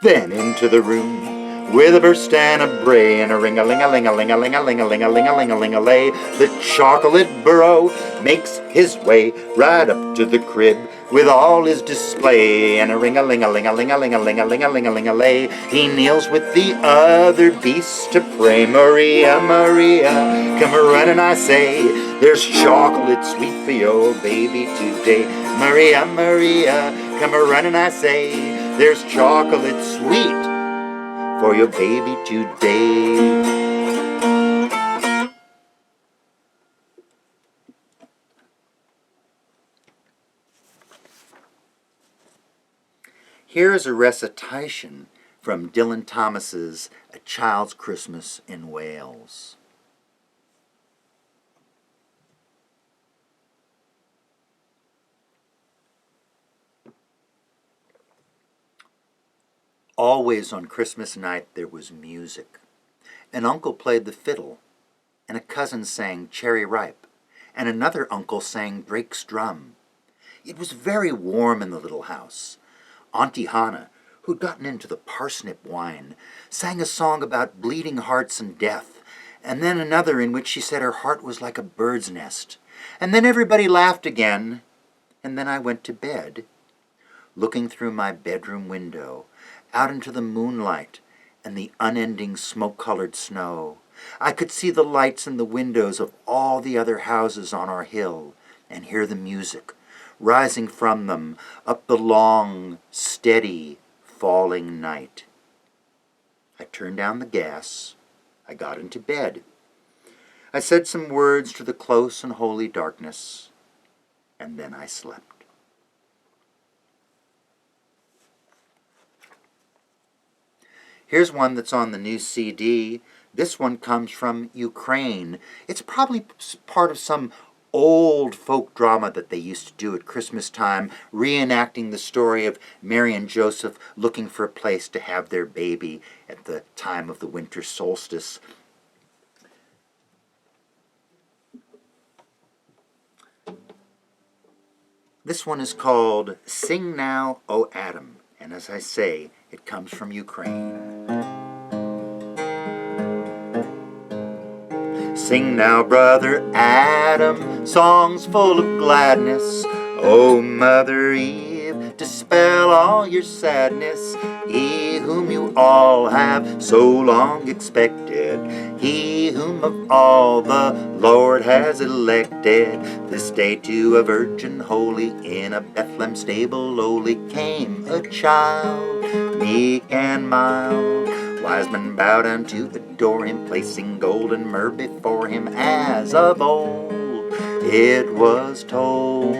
Speaker 1: Then into the room, with a burst and a bray, and a ring-a-ling-a-ling-a-ling-a-ling-a-ling-a-ling-a-ling-a-ling-a-lay, the chocolate burro makes his way right up to the crib with all his display, and a ring-a-ling-a-ling-a-ling-a-ling-a-ling-a-ling-a-ling-a-ling-a-lay, he kneels with the other beasts to pray. Maria, Maria, come a-running, I say. There's chocolate sweet for your baby today. Maria, Maria, come a-running, I say. There's chocolate sweet for your baby today. Here is a recitation from Dylan Thomas's A Child's Christmas in Wales. Always on Christmas night there was music. An uncle played the fiddle, and a cousin sang Cherry Ripe, and another uncle sang Drake's Drum. It was very warm in the little house. Auntie Hannah, who'd gotten into the parsnip wine, sang a song about bleeding hearts and death, and then another in which she said her heart was like a bird's nest. And then everybody laughed again, and then I went to bed, looking through my bedroom window, out into the moonlight and the unending smoke-colored snow. I could see the lights in the windows of all the other houses on our hill and hear the music rising from them up the long, steady, falling night. I turned down the gas. I got into bed. I said some words to the close and holy darkness, and then I slept. Here's one that's on the new CD. This one comes from Ukraine. It's probably part of some old folk drama that they used to do at Christmas time, reenacting the story of Mary and Joseph looking for a place to have their baby at the time of the winter solstice. This one is called Sing Now, O Adam, and as I say, it comes from Ukraine. Sing now, brother Adam, songs full of gladness. O Mother Eve, dispel all your sadness. He whom you all have so long expected, he whom of all the Lord has elected, this day to a virgin holy in a Bethlehem stable lowly came a child, meek and mild. Wise men bow down to adore him, placing gold and myrrh before him, as of old it was told.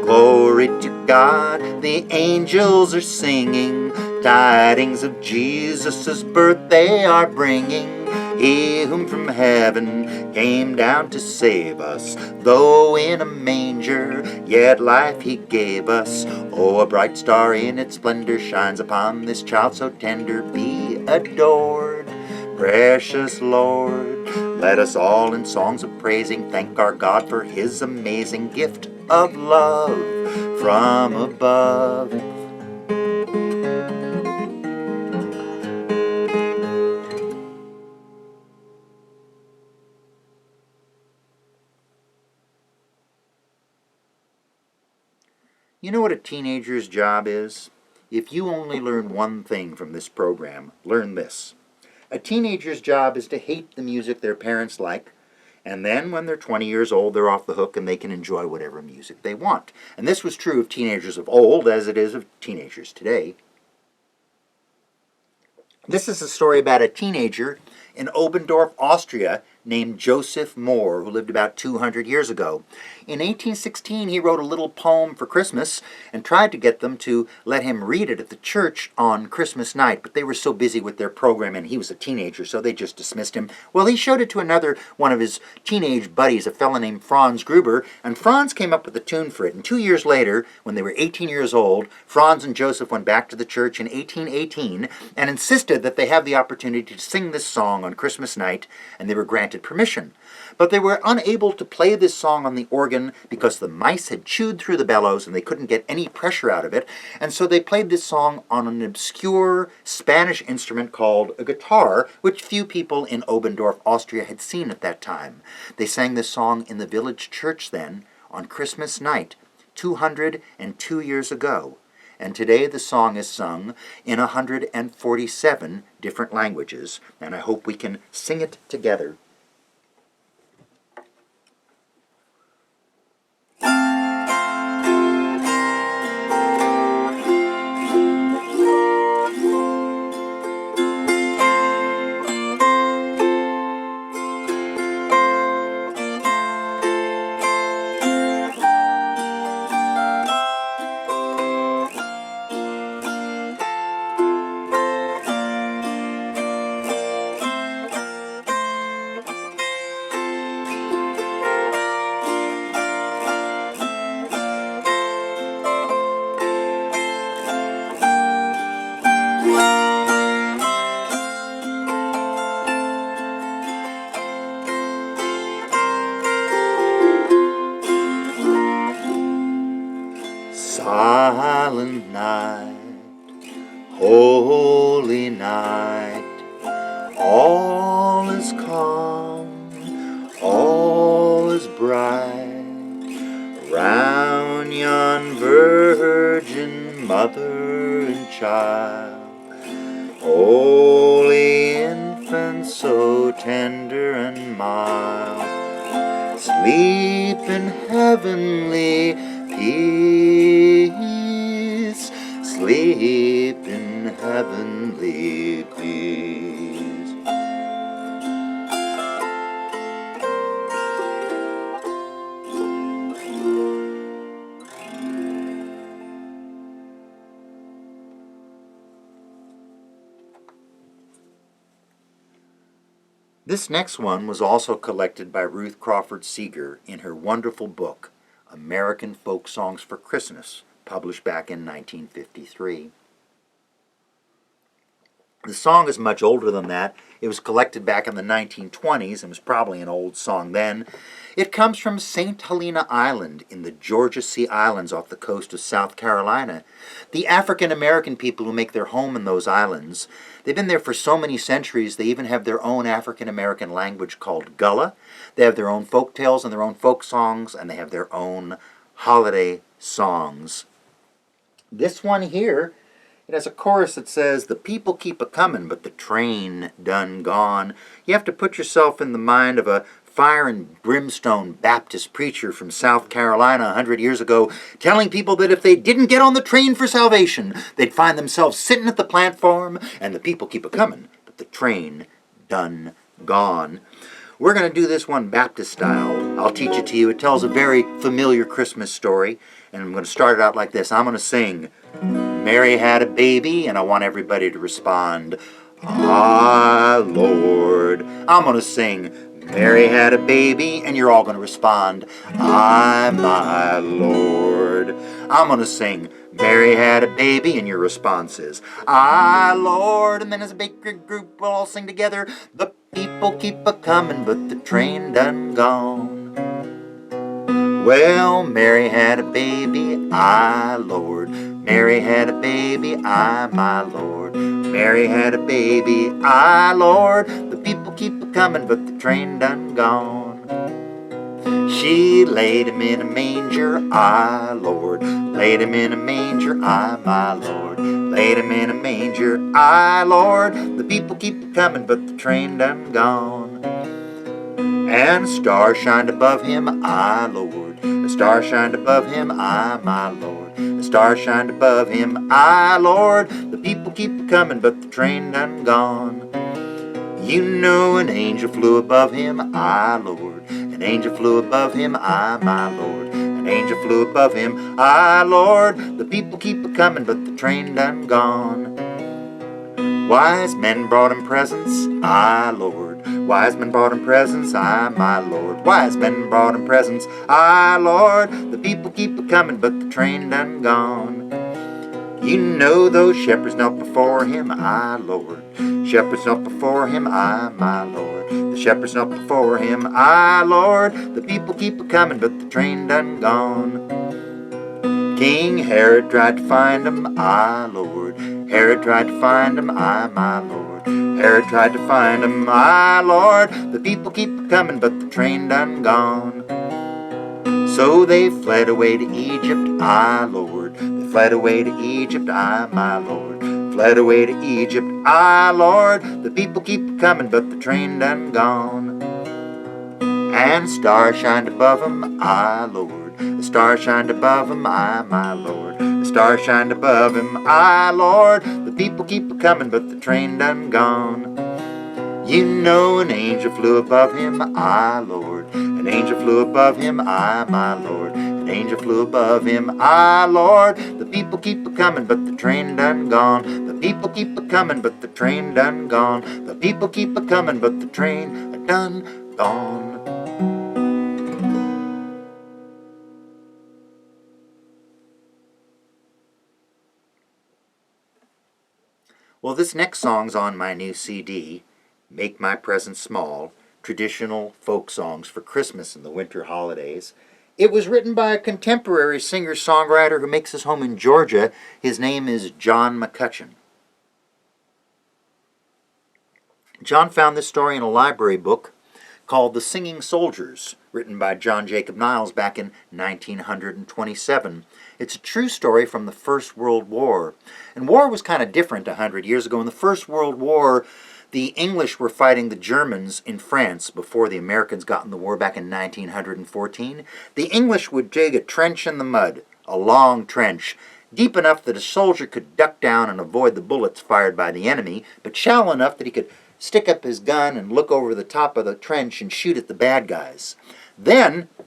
Speaker 1: Glory to God, the angels are singing, tidings of Jesus' birth they are bringing. He whom from heaven came down to save us, though in a manger, yet life he gave us. Oh, a bright star in its splendor shines upon this child so tender. Be adored, precious Lord. Let us all in songs of praising thank our God for his amazing gift of love from above. You know what a teenager's job is? If you only learn one thing from this program, learn this. A teenager's job is to hate the music their parents like, and then when they're 20 years old, they're off the hook and they can enjoy whatever music they want. And this was true of teenagers of old as it is of teenagers today. This is a story about a teenager in Obendorf, Austria, named Joseph Mohr, who lived about 200 years ago. In 1816, he wrote a little poem for Christmas and tried to get them to let him read it at the church on Christmas night, but they were so busy with their program, and he was a teenager, so they just dismissed him. Well, he showed it to another one of his teenage buddies, a fellow named Franz Gruber, and Franz came up with a tune for it. And 2 years later, when they were 18 years old, Franz and Joseph went back to the church in 1818 and insisted that they have the opportunity to sing this song on Christmas night, and they were granted permission. But they were unable to play this song on the organ because the mice had chewed through the bellows and they couldn't get any pressure out of it, and so they played this song on an obscure Spanish instrument called a guitar, which few people in Obendorf, Austria had seen at that time. They sang this song in the village church then, on Christmas night, 202 years ago. And today the song is sung in 147 different languages, and I hope we can sing it together. Silent night, holy night, all is calm, all is bright, round yon virgin mother and child, holy infant so tender and mild, sleep in heavenly peace, sleep in heavenly peace. This next one was also collected by Ruth Crawford Seeger in her wonderful book, American Folk Songs for Christmas, published back in 1953. The song is much older than that. It was collected back in the 1920s and was probably an old song then. It comes from St. Helena Island in the Georgia Sea Islands off the coast of South Carolina. The African American people who make their home in those islands, they've been there for so many centuries, they even have their own African American language called Gullah. They have their own folk tales and their own folk songs, and they have their own holiday songs. This one here, it has a chorus that says, "The people keep a-comin', but the train done gone." You have to put yourself in the mind of a fire and brimstone Baptist preacher from South Carolina 100 years ago, telling people that if they didn't get on the train for salvation, they'd find themselves sitting at the platform, and the people keep a-comin', but the train done gone. We're going to do this one Baptist style. I'll teach it to you. It tells a very familiar Christmas story, and I'm going to start it out like this. I'm going to sing, "Mary had a baby," and I want everybody to respond, "Ah, Lord." I'm going to sing, "Mary had a baby," and you're all going to respond, "Ah, my Lord." I'm going to sing, "Mary had a baby," and your response is, "Ah, Lord." And then as a big group, we'll all sing together, "The people keep a-comin', but the train done gone." Well, Mary had a baby, ah, Lord. Mary had a baby, ah, my Lord. Mary had a baby, ah, Lord. The people keep a-comin', but the train done gone. She laid him in a manger, ah, Lord. Laid him in a manger, ah, my Lord. Laid him in a manger, ah, Lord. The people keep a-comin', but the train done gone. And a star shined above him, ah, Lord. A star shined above him, ah, my Lord. A star shined above him, ah, Lord. The people keep comin', but the train done gone. You know an angel flew above him, ah, Lord. An angel flew above him, ah, my Lord. An angel flew above him, ah, Lord. The people keep a-comin', but the train done gone. Wise men brought him presents, ah, Lord. Wise men brought him presents, ah, my Lord. Wise men brought him presents, ah, Lord. The people keep a-comin', but the train done gone. You know those shepherds knelt before him, ah, Lord. Shepherds knelt before him, ah, my Lord. The shepherds knelt before him, ah, Lord. The people keep a-comin', but the train done gone. King Herod tried to find him, ah, Lord. Herod tried to find him, ah, my Lord. Herod tried to find him, ah, Lord. The people keep a-comin', but the train done gone. So they fled away to Egypt, ah, Lord. They fled away to Egypt, ah, my Lord. Fled away to Egypt, ah, Lord. The people keep a-comin', but the train done gone. And a star shined above him, ah, Lord. A star shined above him, ah, my Lord. A star shined above him, ah, Lord. The people keep a-comin', but the train done gone. You know an angel flew above him, ah, Lord. An angel flew above him, ah, my Lord. An angel flew above him, ah, Lord. The people keep a-comin', but the train done gone. The people keep a-comin', but the train done gone. The people keep a-comin', but the train done gone. Well, this next song's on my new CD, Make My Presents Small, Traditional Folk Songs for Christmas and the Winter Holidays. It was written by a contemporary singer-songwriter who makes his home in Georgia. His name is John McCutcheon. John found this story in a library book called The Singing Soldiers, written by John Jacob Niles back in 1927. It's a true story from the First World War. And war was kind of different 100 years ago. In the First World War, the English were fighting the Germans in France before the Americans got in the war back in 1914. The English would dig a trench in the mud, a long trench, deep enough that a soldier could duck down and avoid the bullets fired by the enemy, but shallow enough that he could stick up his gun and look over the top of the trench and shoot at the bad guys. Then, a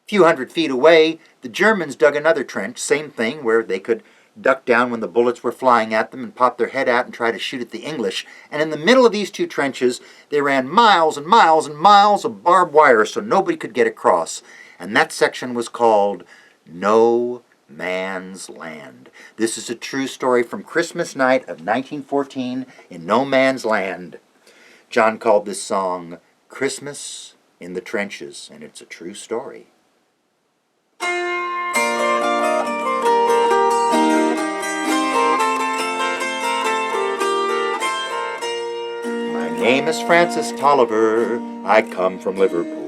Speaker 1: few hundred feet away, the Germans dug another trench, same thing, where they could duck down when the bullets were flying at them and pop their head out and try to shoot at the English. And in the middle of these two trenches, they ran miles and miles and miles of barbed wire so nobody could get across. And that section was called No Man's Land. This is a true story from Christmas night of 1914 in No Man's Land. John called this song Christmas in the Trenches, and it's a true story. My name is Francis Tolliver. I come from Liverpool.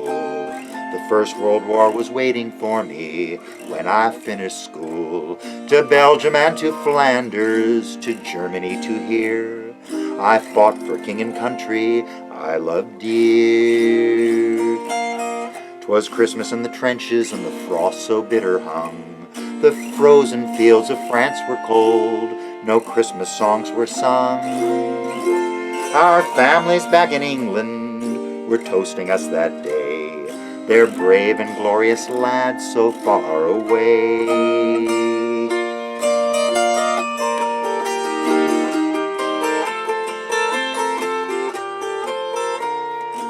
Speaker 1: The First World War was waiting for me when I finished school. To Belgium and to Flanders, to Germany to here, I fought for king and country I loved dear. 'Twas Christmas in the trenches and the frost so bitter hung. The frozen fields of France were cold, no Christmas songs were sung. Our families back in England were toasting us that day, their brave and glorious lads so far away.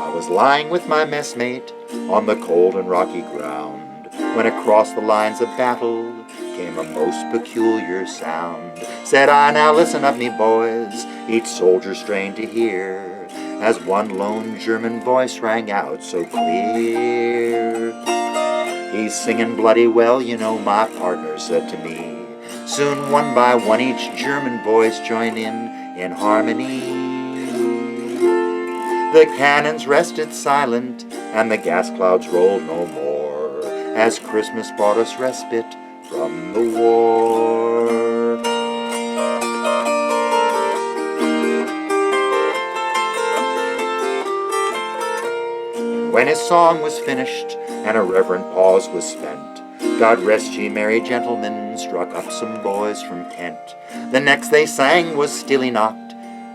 Speaker 1: I was lying with my messmate on the cold and rocky ground, when across the lines of battle came a most peculiar sound. Said I, now listen up me boys, each soldier strained to hear, as one lone German voice rang out so clear. He's singing bloody well, you know, my partner said to me. Soon one by one each German voice joined in harmony. The cannons rested silent and the gas clouds rolled no more, as Christmas brought us respite from the war. When his song was finished and a reverent pause was spent, God rest ye merry gentlemen struck up some boys from Kent. The next they sang was Still Enoch,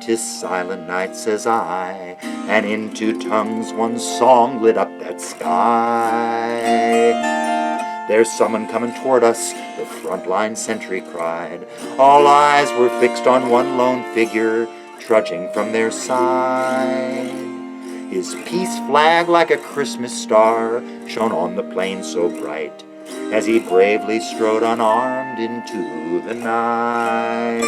Speaker 1: 'tis silent night, says I, and into tongues one song lit up that sky. There's someone coming toward us, the frontline sentry cried. All eyes were fixed on one lone figure trudging from their side. His peace flag like a Christmas star shone on the plain so bright, as he bravely strode unarmed into the night.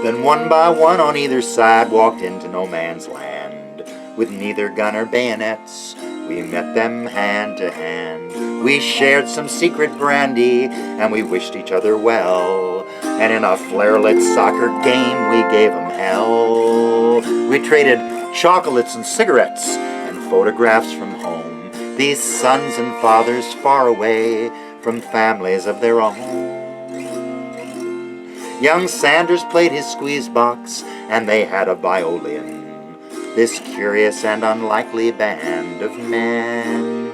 Speaker 1: Then one by one on either side walked into No Man's Land. With neither gun or bayonets, we met them hand to hand. We shared some secret brandy, and we wished each other well. And in a flare-lit soccer game, we gave 'em hell. We traded chocolates and cigarettes, and photographs from home. These sons and fathers far away from families of their own. Young Sanders played his squeeze box, and they had a violin, this curious and unlikely band of men.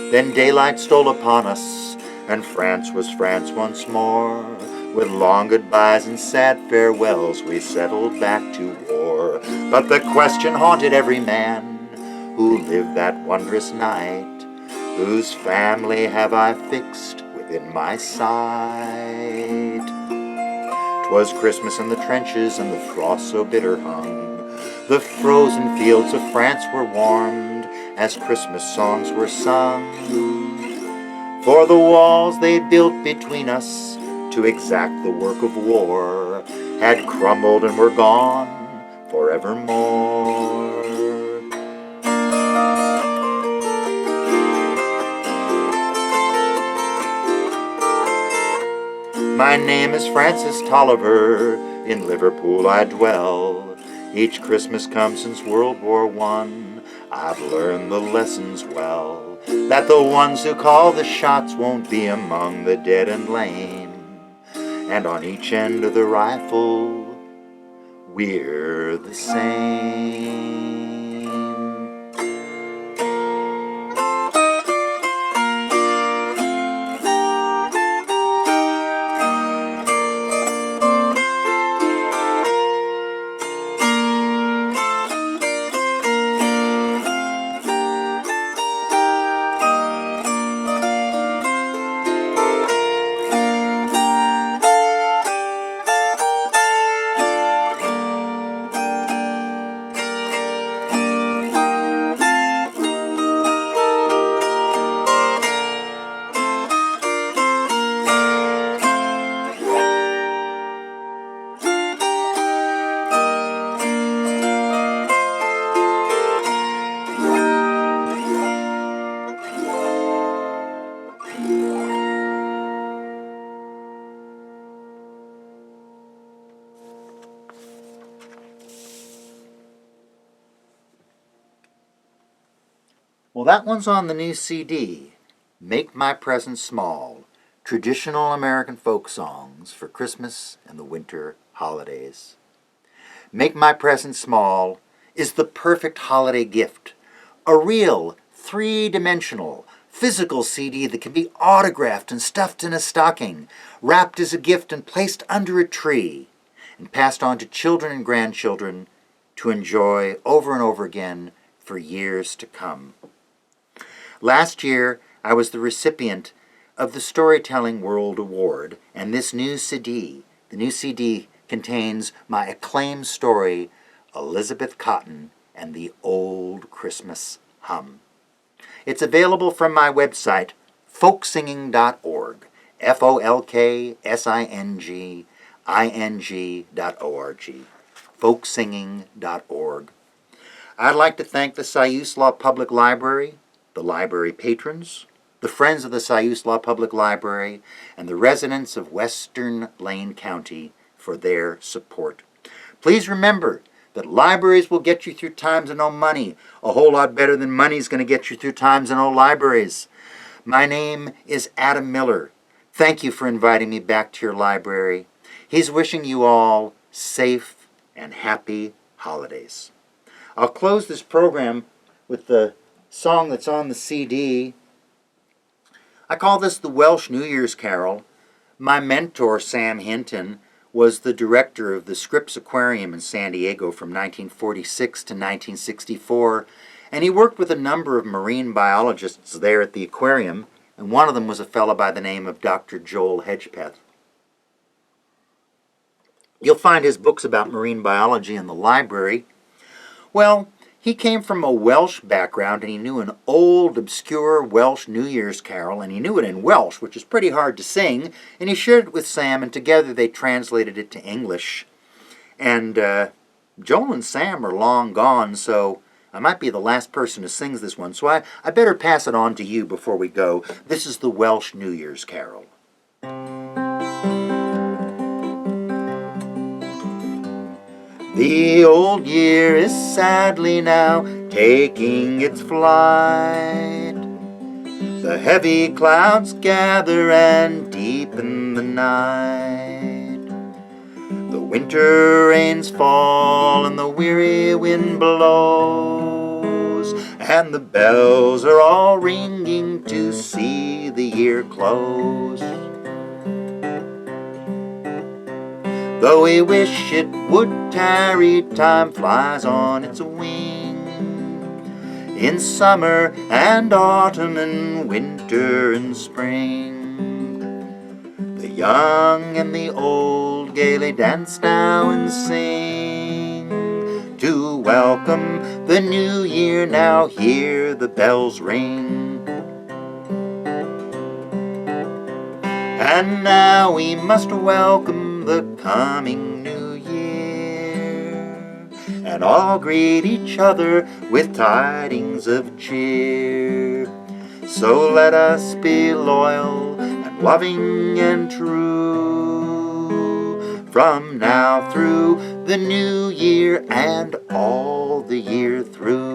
Speaker 1: Then daylight stole upon us, and France was France once more. With long goodbyes and sad farewells, we settled back to war. But the question haunted every man who lived that wondrous night, whose family have I fixed within my sight? 'Twas Christmas in the trenches and the frost so bitter hung. The frozen fields of France were warmed as Christmas songs were sung. For the walls they built between us to exact the work of war had crumbled and were gone forevermore. My name is Francis Tolliver, in Liverpool I dwell. Each Christmas come since World War I, I've learned the lessons well, that the ones who call the shots won't be among the dead and lame. and on each end of the rifle, we're the same. Well, that one's on the new CD, Make My Present Small, Traditional American Folk Songs for Christmas and the Winter Holidays. Make My Present Small is the perfect holiday gift, a real, three-dimensional, physical CD that can be autographed and stuffed in a stocking, wrapped as a gift and placed under a tree, and passed on to children and grandchildren to enjoy over and over again for years to come. Last year, I was the recipient of the Storytelling World Award, and this new CD, the new CD contains my acclaimed story, Elizabeth Cotten and the Old Christmas Hum. It's available from my website, folksinging.org, folksinging.org, folksinging.org. I'd like to thank the Siuslaw Public Library, the library patrons, the friends of the Siuslaw Public Library, and the residents of Western Lane County for their support. Please remember that libraries will get you through times of no money, a whole lot better than money's going to get you through times of no libraries. My name is Adam Miller. Thank you for inviting me back to your library. He's wishing you all safe and happy holidays. I'll close this program with the song that's on the CD. I call this the Welsh New Year's Carol. My mentor, Sam Hinton, was the director of the Scripps Aquarium in San Diego from 1946 to 1964, and he worked with a number of marine biologists there at the aquarium, and one of them was a fellow by the name of Dr. Joel Hedgepeth. You'll find his books about marine biology in the library. Well, he came from a Welsh background, and he knew an old, obscure Welsh New Year's carol, and he knew it in Welsh, which is pretty hard to sing, and he shared it with Sam, and together they translated it to English. And Joel and Sam are long gone, so I might be the last person who sings this one, so I better pass it on to you before we go. This is the Welsh New Year's Carol. The old year is sadly now taking its flight. The heavy clouds gather and deepen the night. The winter rains fall and the weary wind blows, and the bells are all ringing to see the year close. Though we wish it would tarry, time flies on its wing. In summer and autumn and winter and spring, the young and the old gaily dance now and sing. To welcome the new year, now hear the bells ring. And now we must welcome the coming new year, and all greet each other with tidings of cheer. So let us be loyal and loving and true, from now through the new year and all the year through.